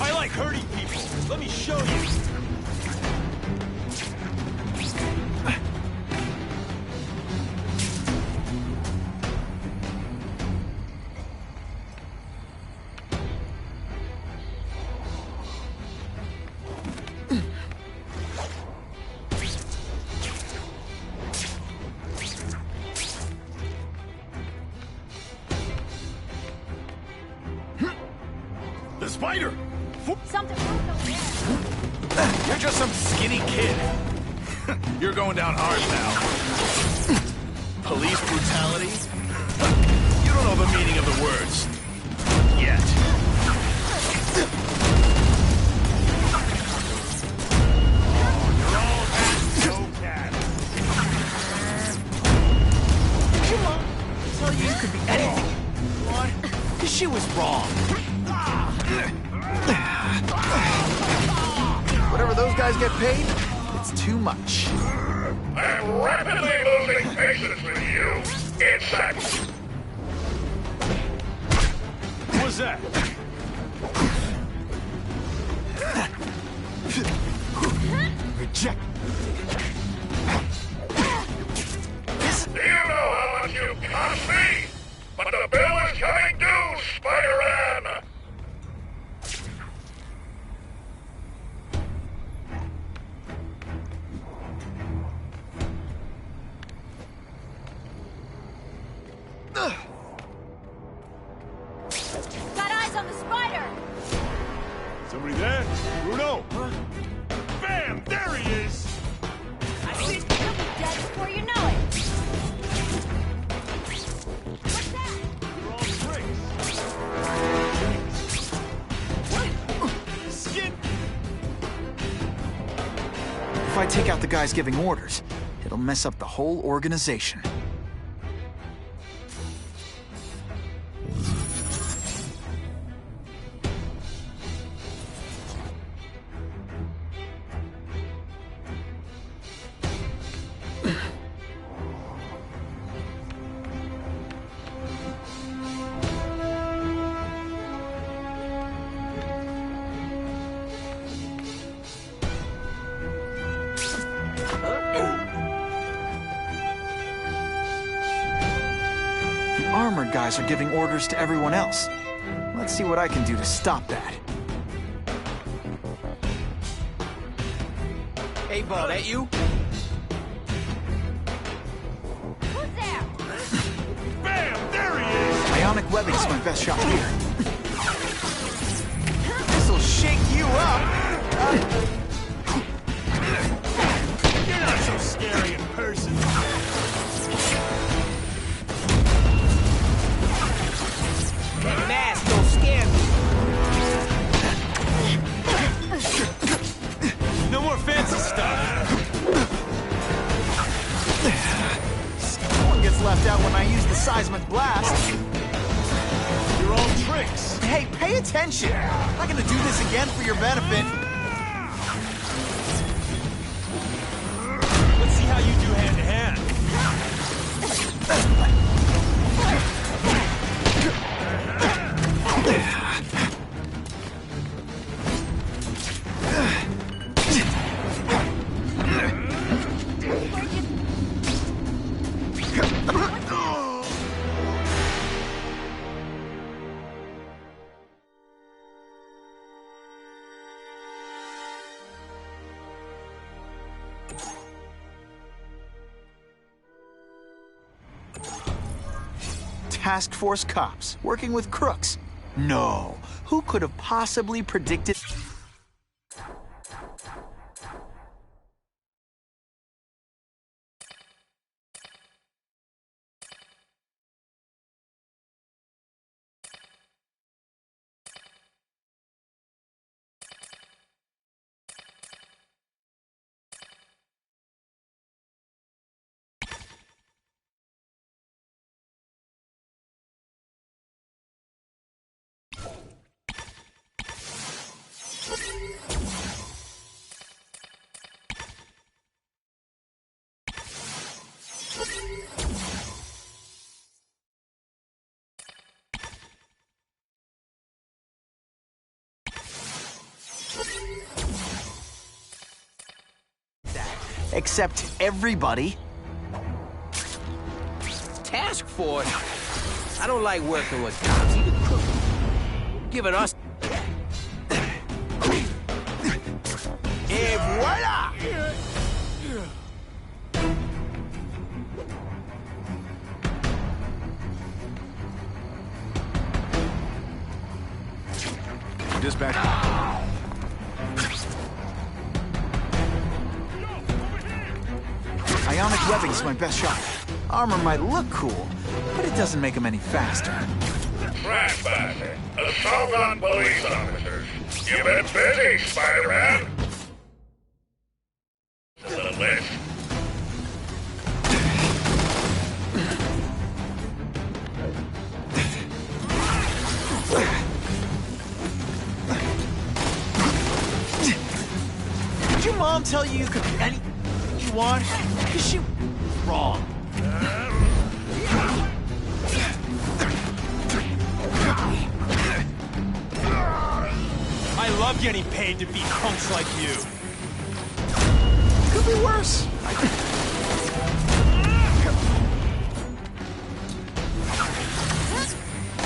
S13: I like hurting people. Let me show you.
S5: The spider!
S9: Something wrong over there.
S5: You're just some skinny kid. You're going down hard now. Police brutality? You don't know the meaning of the words. Yet.
S1: Come on. I tell you, you could be anything you want. Because she was wrong. Whatever those guys get paid, it's too much.
S12: I'm rapidly losing patience with you, insect!
S13: What was that?
S1: Reject.
S12: Do you know how much you cost me? But the bill is coming due!
S3: Bruno! Bam! There he is!
S9: I see you'll be dead before you know it. What's that?
S3: You're all tricks. Skin!
S1: If I take out the guys giving orders, it'll mess up the whole organization. Armored guys are giving orders to everyone else. Let's see what I can do to stop that.
S4: Hey, Ball, that you?
S9: Who's there?
S3: Bam! There he is!
S1: Ionic webbing's my best shot here. This'll shake you up!
S3: You're not so scary in person.
S4: That mask don't scare me.
S2: No more fancy stuff.
S1: No one gets left out when I use the seismic blast.
S3: You're all tricks.
S1: Hey, pay attention! I'm not gonna do this again for your benefit.
S2: Let's see how you do hand to hand.
S1: Task Force cops working with crooks. No, who could have possibly predicted? Except everybody.
S4: Task Force? I don't like working with cops, even crooks. Giving us... Et voila!
S3: Dispatch.
S1: Ionic webbing's my best shot. Armor might look cool, but it doesn't make them any faster.
S12: Transponder. Assault on police officers. You've been busy, Spider-Man. To the list.
S1: Did your mom tell you you could be anything you want? Cause she... wrong.
S2: I love getting paid to beat punks like you.
S1: Could be worse.
S2: I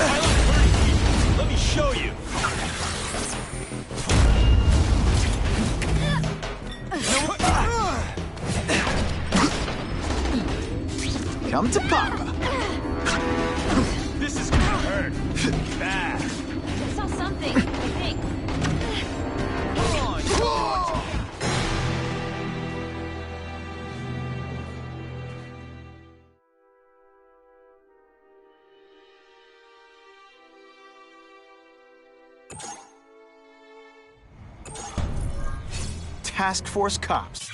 S2: love hurting people. Let me show you.
S1: Come to Papa.
S2: This is gonna hurt. Bad.
S9: I saw something, I think.
S2: Come on,
S1: task force cops.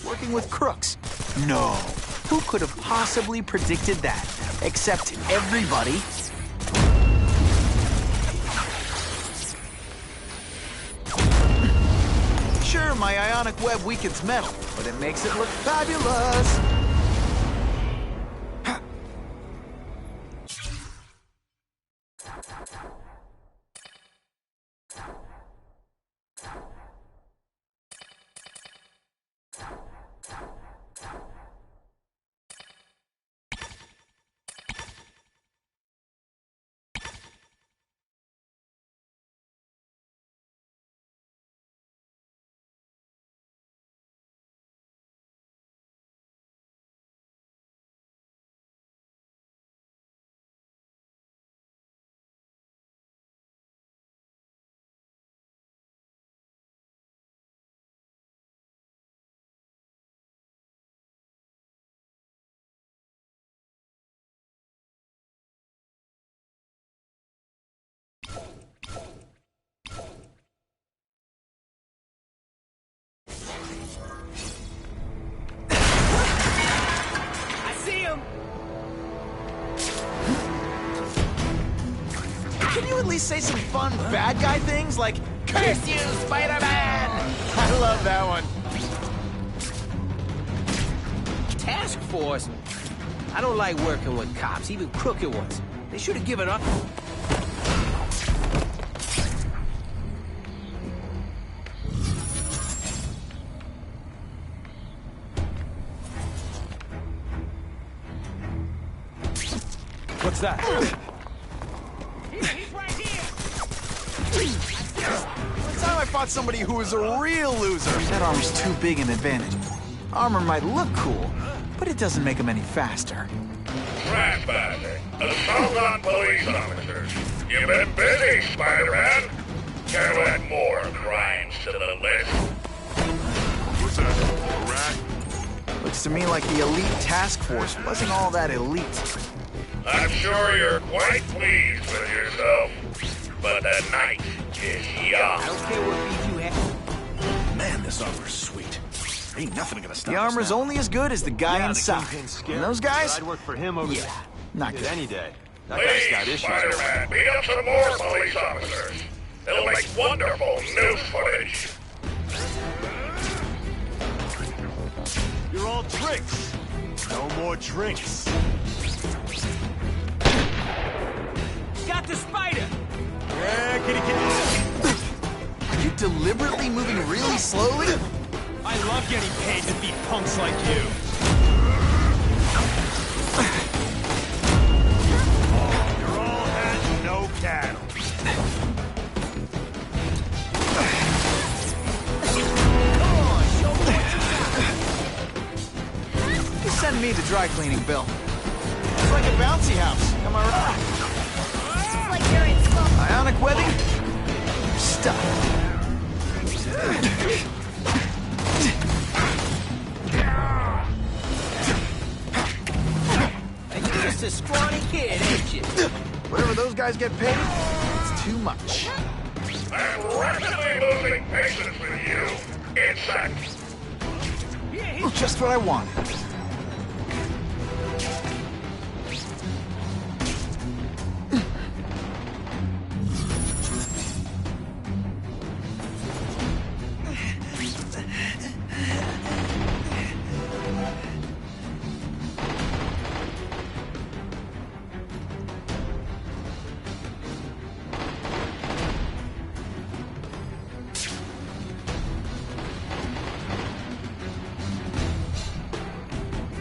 S1: Working with crooks. No. Who could have possibly predicted that? Except everybody. Sure, my ionic web weakens metal, but it makes it look fabulous. Can you at least say some fun bad guy things like, "Curse you, Spider-Man"? I love that one.
S4: Task force? I don't like working with cops, even crooked ones. They should have given up.
S2: What's that?
S1: One time I fought somebody who was a real loser. That armor's too big an advantage. Armor might look cool, but it doesn't make him any faster.
S12: Trespassing. Assault on police officers. You've been busy, Spider-Man. Can you add more crimes to the list?
S3: What's that? A rat?
S1: Looks to me like the elite task force wasn't all that elite.
S12: I'm sure you're quite pleased with yourself. But the night is young.
S4: I don't care what beat you have.
S5: Man, this armor's sweet. Ain't nothing gonna stop
S1: The
S5: us
S1: armor's
S5: now.
S1: only as good as the guy
S13: Yeah,
S1: inside.
S13: the Kingpin's scary,
S1: And those
S13: but
S1: guys?
S13: I'd work for him over
S1: Yeah, not
S13: Kid
S1: good.
S13: any day. That guy's got
S12: Please,
S13: issues.
S12: Spider-Man, beat up some more police officers. It'll make wonderful news footage.
S3: You're all tricks. No more drinks.
S4: Got the spider!
S3: Yeah, kitty.
S1: Are you deliberately moving really slowly?
S2: I love getting paid to beat punks like you.
S3: You're all hands, no cattle.
S1: You send me the dry cleaning bill. It's like a bouncy house. Am I right?
S9: It's like you're in slow.
S1: Ionic webbing? Stuck.
S4: And you're just a scrawny kid, ain't you?
S1: Whatever those guys get paid, it's too much.
S12: I'm rapidly losing patience with you, insect.
S1: Just what I wanted.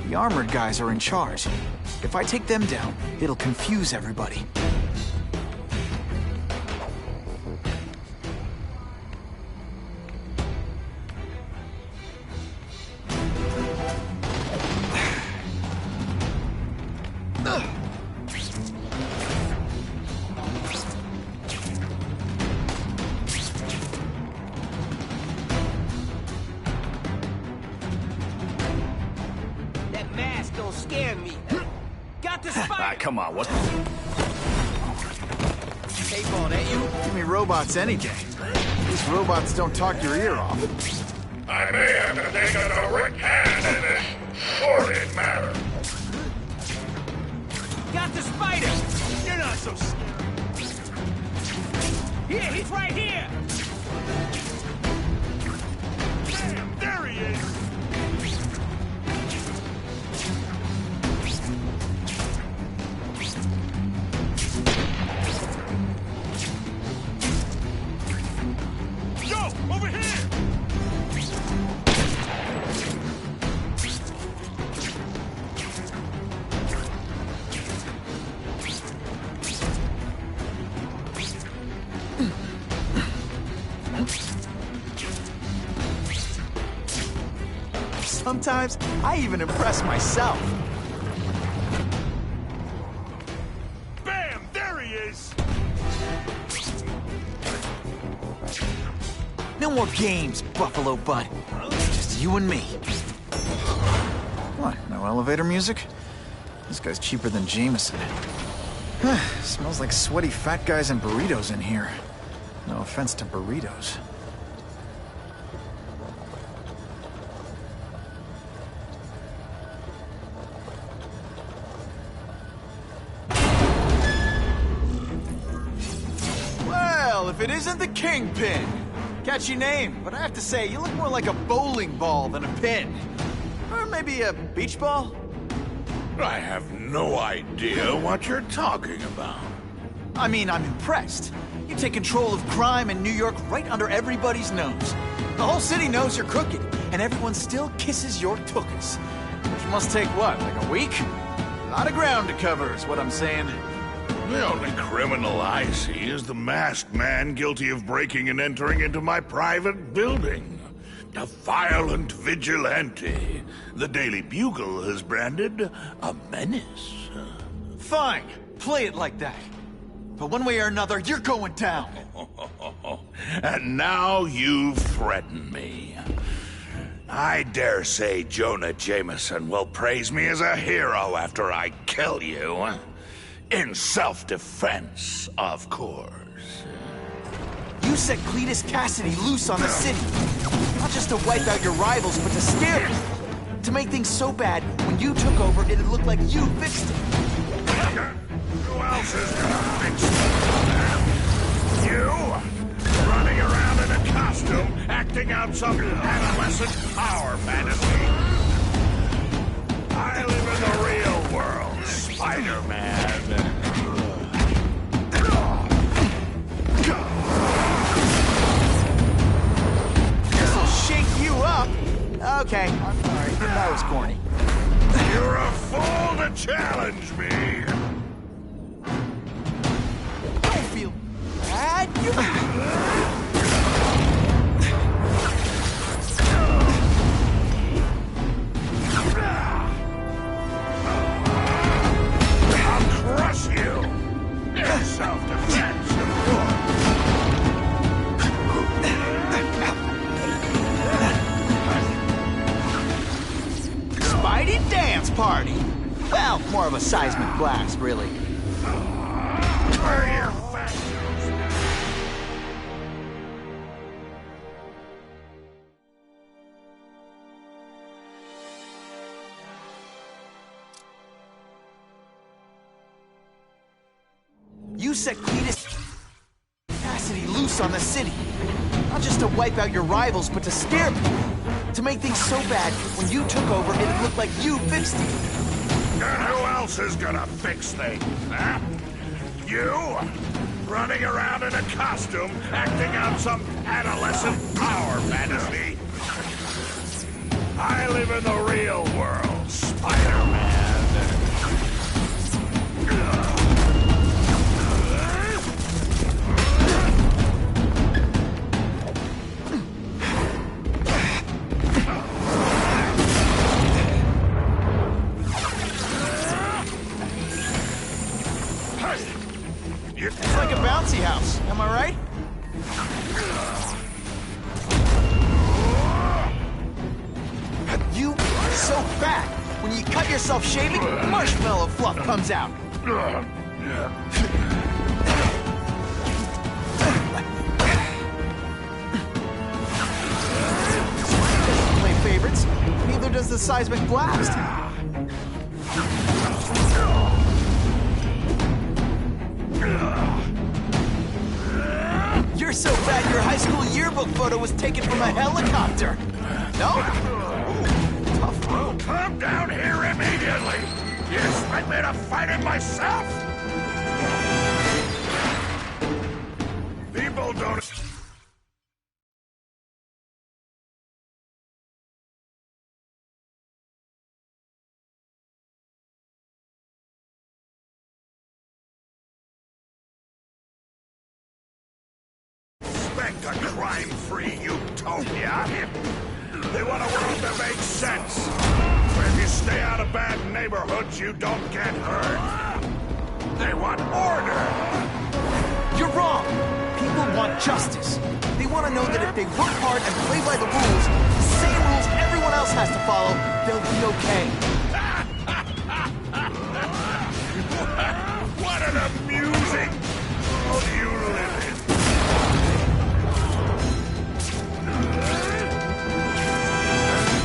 S1: The armored guys are in charge. If I take them down, it'll confuse everybody.
S11: Come on, what?
S4: Hey, ball, that you?
S1: Give me robots any day. These robots don't talk your ear off.
S12: I may have to take a direct hand in this sordid matter.
S4: Got the spider!
S3: You're not so scared.
S4: Here, he's right here!
S3: Damn, there he is! Yo, over here!
S1: Sometimes, I even impress myself.
S3: Bam! There he is!
S1: No more games, Buffalo Butt. Just you and me. What, no elevator music? This guy's cheaper than Jameson. Smells like sweaty fat guys and burritos in here. No offense to burritos. Well, if it isn't the Kingpin. Catchy name, but I have to say, you look more like a bowling ball than a pin. Or maybe a beach ball?
S11: I have no idea what you're talking about.
S1: I mean, I'm impressed. You take control of crime in New York right under everybody's nose. The whole city knows you're crooked, and everyone still kisses your tuchus. Which must take what, like a week? A lot of ground to cover is what I'm saying.
S11: The only criminal I see is the masked man guilty of breaking and entering into my private building. A violent vigilante. The Daily Bugle has branded a menace.
S1: Fine, play it like that. But one way or another, you're going down.
S11: And now you've threatened me. I dare say Jonah Jameson will praise me as a hero after I kill you. In self-defense, of course.
S1: You set Cletus Cassidy loose on the city. Not just to wipe out your rivals, but to scare them. To make things so bad, when you took over, it'd look like you fixed it.
S12: Who else is gonna fix it? You? Running around in a costume, acting out some adolescent power fantasy. I live in the real world, Spider-Man.
S1: This'll shake you up. Okay, I'm sorry. That was corny.
S12: You're a fool to challenge me.
S1: Don't feel bad.
S12: I'll crush you. In self-defense, of course.
S1: Spidey dance party. Well, more of a seismic blast, really. You set Cletus Cassidy loose on the city. Not just to wipe out your rivals, but to scare people. To make things so bad, when you took over, it'd look like you fixed it.
S12: And who else is gonna fix things, huh? You? Running around in a costume, acting out some adolescent power fantasy. I live in the real world, Spider-Man.
S1: It's like a bouncy house, am I right? You are so fat. When you cut yourself shaving, marshmallow fluff comes out. Play favorites. Neither does the seismic blast. You're so fat your high school yearbook photo was taken from a helicopter. No? Tough rope.
S12: Come down here immediately! You expect me to fight it myself? People don't... Expect a crime-free utopia? They want a world that makes sense, where if you stay out of bad neighborhoods, you don't get hurt. They want order.
S1: You're wrong. People want justice. They want to know that if they work hard and play by the rules, the same rules everyone else has to follow, they'll be okay.
S12: What an amusing world you live in.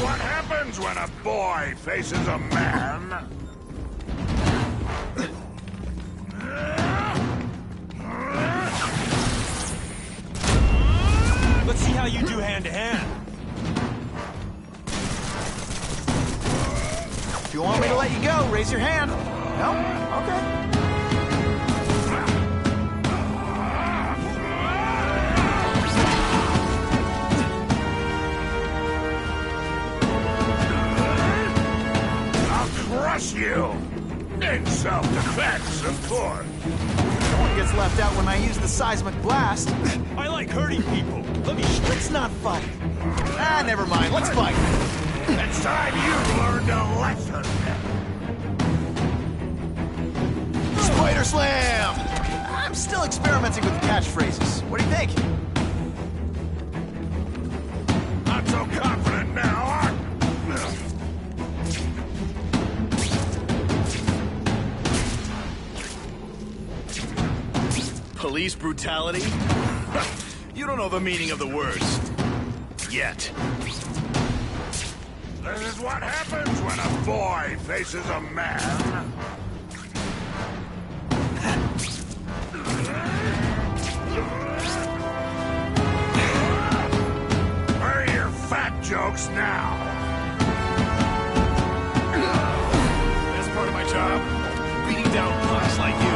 S12: What happens when a boy faces a man?
S13: Let's see how you do hand-to-hand.
S1: If you want me to let you go, raise your hand. No? Okay.
S12: Crush you! In self-defense, of course.
S1: No one gets left out when I use the seismic blast.
S13: I like hurting people. Let me...
S1: Let's not fight. Ah, never mind. Let's fight.
S12: It's time you learned a lesson.
S1: Spider Slam! I'm still experimenting with the catchphrases. What do you think?
S12: Not so confident now, are you?
S5: Police brutality? You don't know the meaning of the words. Yet.
S12: This is what happens when a boy faces a man. Where are your fat jokes now?
S5: That's part of my job. Beating down punks like you.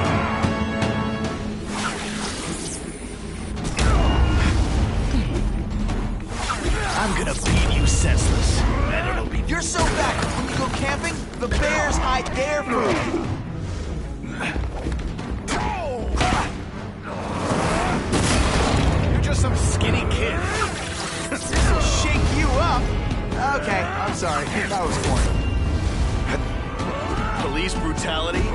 S5: I'm gonna beat you senseless, and it'll be...
S1: You're so fat, when you go camping, the bears hide their food.
S5: You're just some skinny kid.
S1: This'll shake you up. Okay, I'm sorry. That was corny.
S5: Police brutality?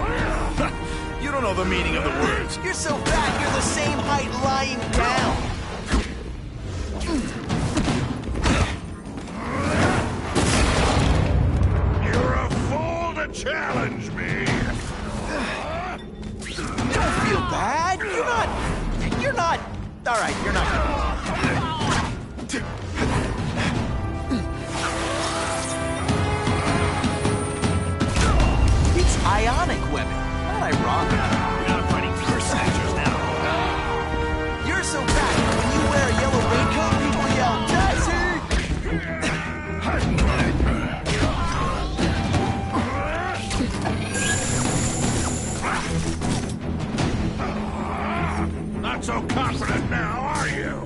S5: You don't know the meaning of the words.
S1: You're so fat, you're the same height lying down.
S12: Challenge me!
S1: Don't feel bad. You're not... Alright, you're not... It's ionic webbing, not ironic.
S5: You're not fighting personages now.
S1: You're so fat, when you wear a yellow raincoat, people yell, Taxi!
S12: Not so confident now, are you?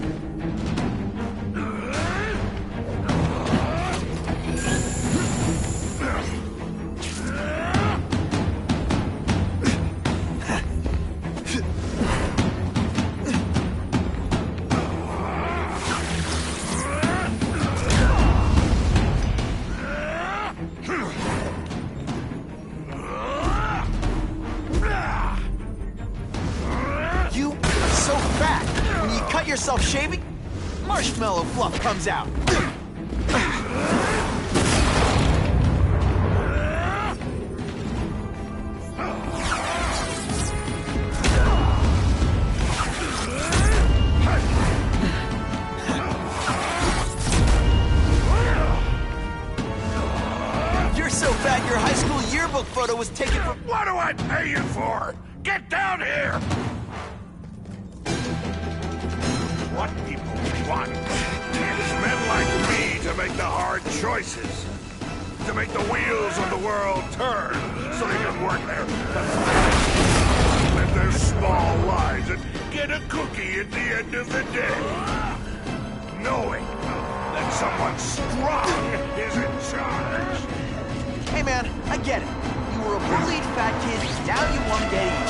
S1: Yourself shaving, marshmallow fluff comes out. photo was taken from...
S12: What do I pay you for? Get down here! What people want is men like me to make the hard choices. To make the wheels of the world turn so they can work there. Live their small lives and get a cookie at the end of the day. Knowing that someone strong is in charge.
S1: Hey man, I get it. You were a bullied fat kid, now you want to get even.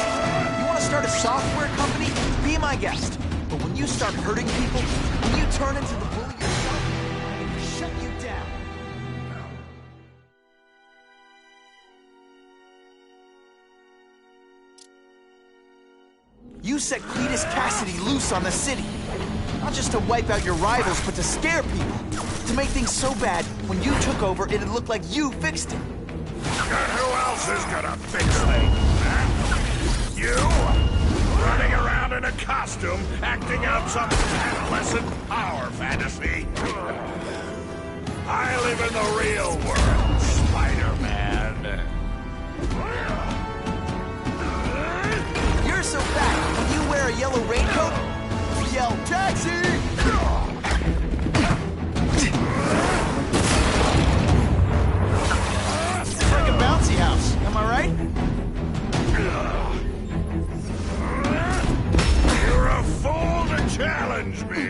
S1: You want to start a software company? Be my guest. But when you start hurting people, when you turn into the bully yourself, I'm gonna shut you down. You set Cletus Cassidy loose on the city. Not just to wipe out your rivals, but to scare people. To make things so bad, when you took over, it'd look like you fixed it.
S12: Who else is gonna fix things, huh? You? Running around in a costume, acting out some adolescent power fantasy. I live in the real world, Spider-Man.
S1: You're so fat, when you wear a yellow raincoat, you yell, "Taxi!" It's like a bouncy house, am I right?
S12: You're a fool to challenge me.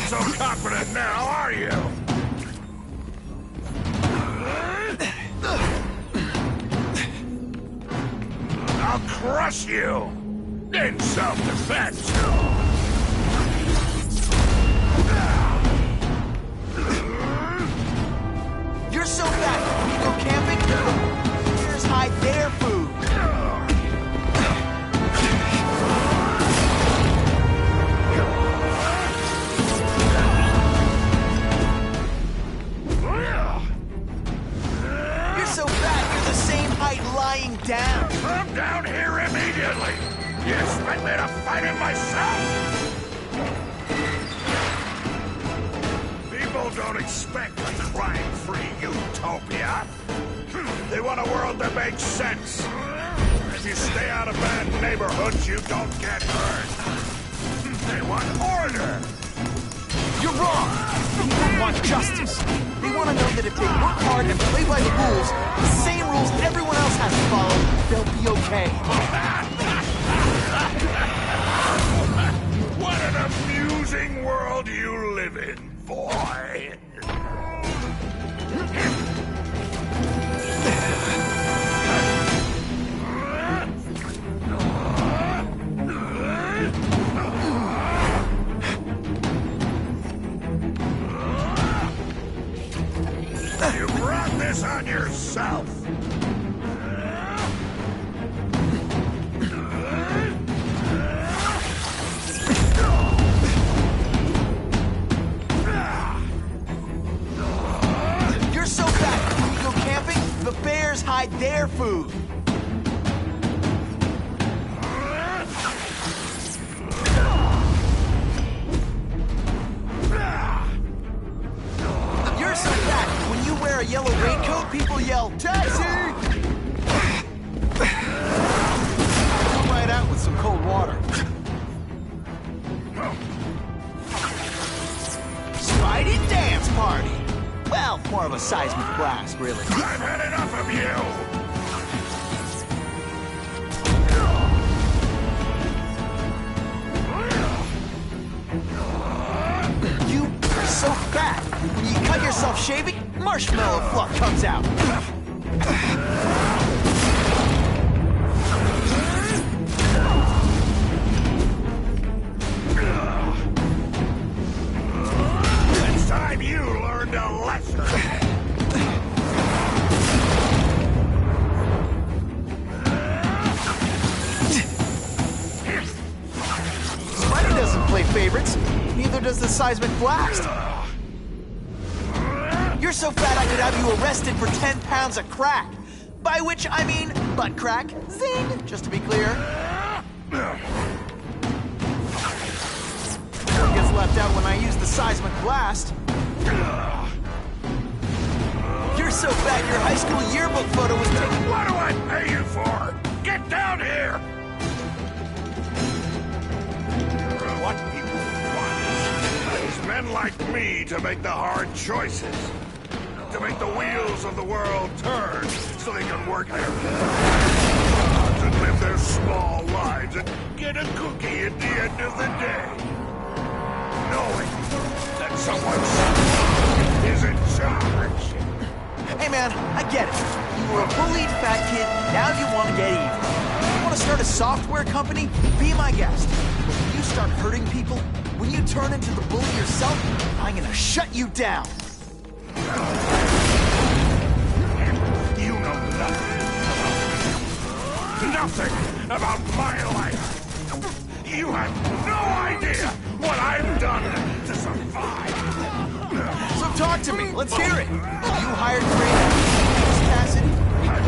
S12: So confident now, are you? I'll crush you in self-defense.
S1: You're so fat, when you go camping, bears hide their food. Lying down.
S12: I'm down here immediately. You expect me to fight it myself? People don't expect a crime-free utopia. They want a world that makes sense. If you stay out of bad neighborhoods, you don't get hurt. They want order.
S1: You're wrong. People want justice. They want to know that if they work hard and play by the rules, the same rules everyone else has to follow, they'll be okay.
S12: What an amusing world you live in, boy. You brought this on yourself.
S1: You're so fat, when you go camping, the bears hide their food. You're so fat, when you wear a yellow raincoat, people yell, "Taxi!" Come right out with some cold water. Spidey dance party! Well, more of a seismic blast, really.
S12: I've had enough of you!
S1: You are so fat! When you cut yourself shaving, marshmallow fluff comes out!
S12: It's time you learned a lesson!
S1: Spidey doesn't play favorites. Neither does the seismic blast. You're so fat I could have you arrested for 10 pounds of crack. By which I mean butt crack. Zing! Just to be clear. Gets left out when I use the seismic blast. You're so fat your high school yearbook photo was taken.
S12: What do I pay you for? Get down here! What people want is men like me to make the hard choices. To make the wheels of the world turn so they can work their jobs and live their small lives and get a cookie at the end of the day. Knowing that someone is in charge.
S1: Hey man, I get it. You were a bullied fat kid, now you want to get even. You want to start a software company? Be my guest. When you start hurting people, when you turn into the bully yourself, I'm gonna shut you down.
S12: You know nothing about my life. You have no idea what I've done to survive.
S1: So talk to me, let's hear it. You hired Kramer, Cassidy.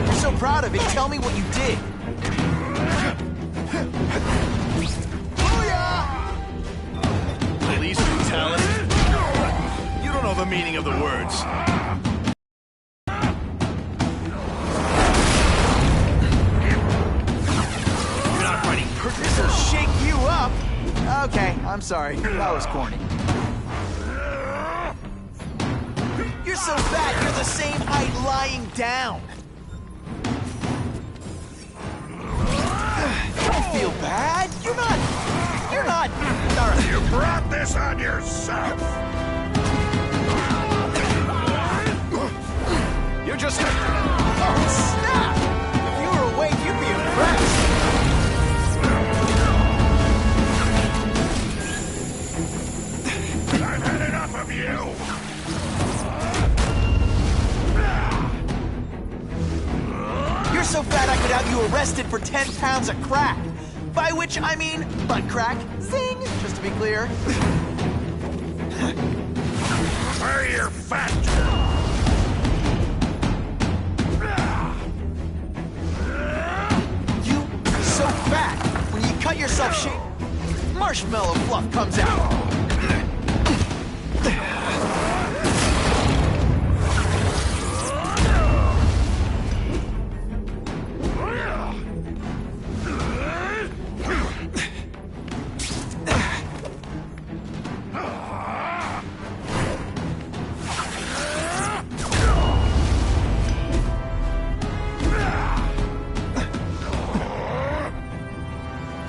S1: You're so proud of it, tell me what you did.
S5: Police brutality? You don't know the meaning of the words. You're not fighting
S1: This'll shake you up. Okay, I'm sorry, that was corny. You're so fat, you're the same height lying down. Don't feel bad. You're not. All right.
S12: You brought this on yourself.
S5: You're just...
S1: Oh, snap! If you were awake, you'd be impressed.
S12: I've had enough of you.
S1: You're so fat I could have you arrested for 10 pounds of crack. By which I mean butt crack. Zing! Just to be clear.
S12: Where you're fat.
S1: You are so fat. When you cut yourself marshmallow fluff comes out.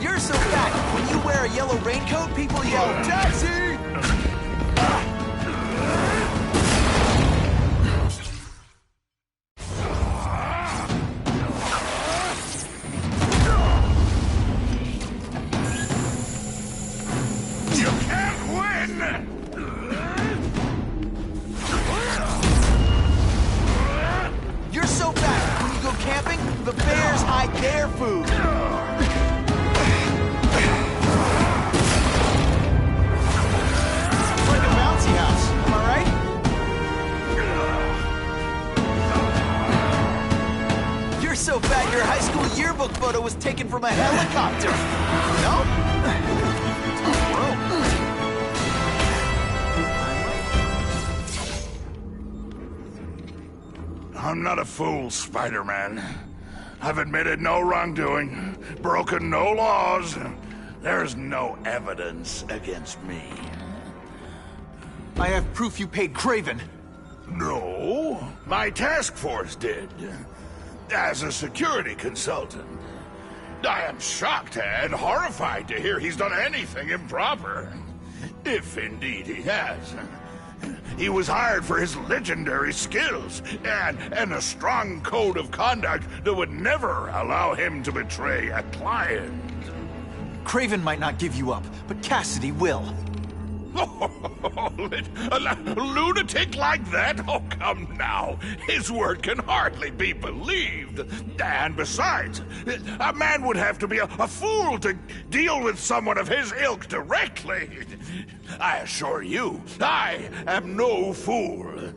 S1: You're so fat, when you wear a yellow raincoat, people yell, "Taxi!"
S12: You can't win.
S1: You're so fat, when you go camping, the bears hide their food. It's like a bouncy house, am I right? You're so fat, your high school yearbook photo was taken from a helicopter. No?
S12: I'm not a fool, Spider-Man. I've admitted no wrongdoing, broken no laws. There's no evidence against me.
S1: I have proof you paid Craven.
S12: No, my task force did. As a security consultant. I am shocked and horrified to hear he's done anything improper. If indeed he has. He was hired for his legendary skills and a strong code of conduct that would never allow him to betray a client.
S1: Craven might not give you up, but Cassidy will.
S12: A lunatic like that? Oh, come now. His word can hardly be believed. And besides, a man would have to be a fool to deal with someone of his ilk directly. I assure you, I am no fool.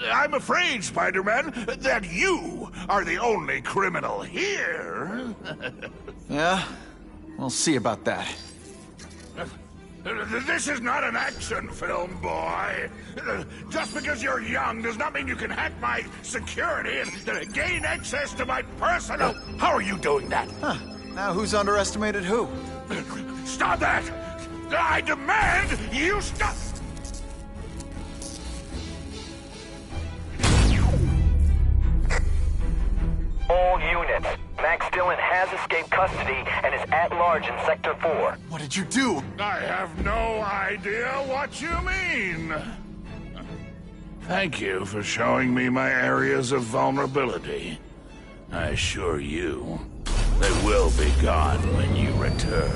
S12: I'm afraid, Spider-Man, that you are the only criminal here.
S1: Yeah? We'll see about that.
S12: This is not an action film, boy. Just because you're young does not mean you can hack my security and gain access to my personal... How are you doing that?
S1: Huh. Now who's underestimated who?
S12: Stop that! I demand you stop!
S7: All units. Max Dillon has escaped custody and is at large in Sector 4.
S1: What did you do?
S12: I have no idea what you mean. Thank you for showing me my areas of vulnerability. I assure you, they will be gone when you return.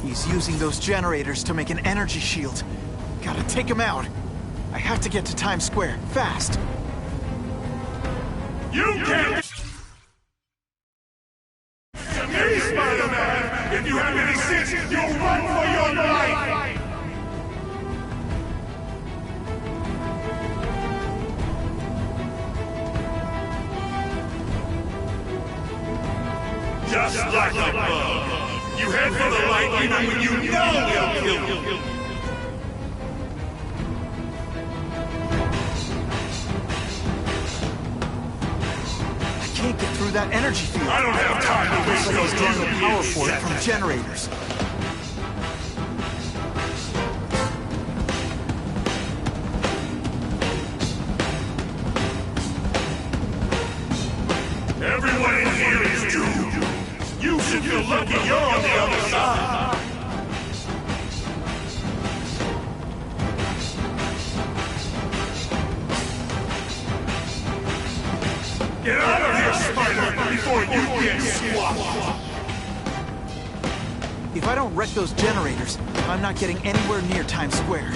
S1: He's using those generators to make an energy shield. Gotta take him out. I have to get to Times Square, fast.
S12: You can't... Me, Spider-Man! If you have any sense, you'll run for your life! Just like a bug. You head for the light even when you know they'll kill you.
S1: I can't get through that energy field.
S12: I don't have time to waste those
S1: Getting the power for it from generators.
S12: Everyone in here is doomed. You should feel lucky you're on the other side. Get out of here, Spider, before you get squashed.
S1: If I don't wreck those generators, I'm not getting anywhere near Times Square.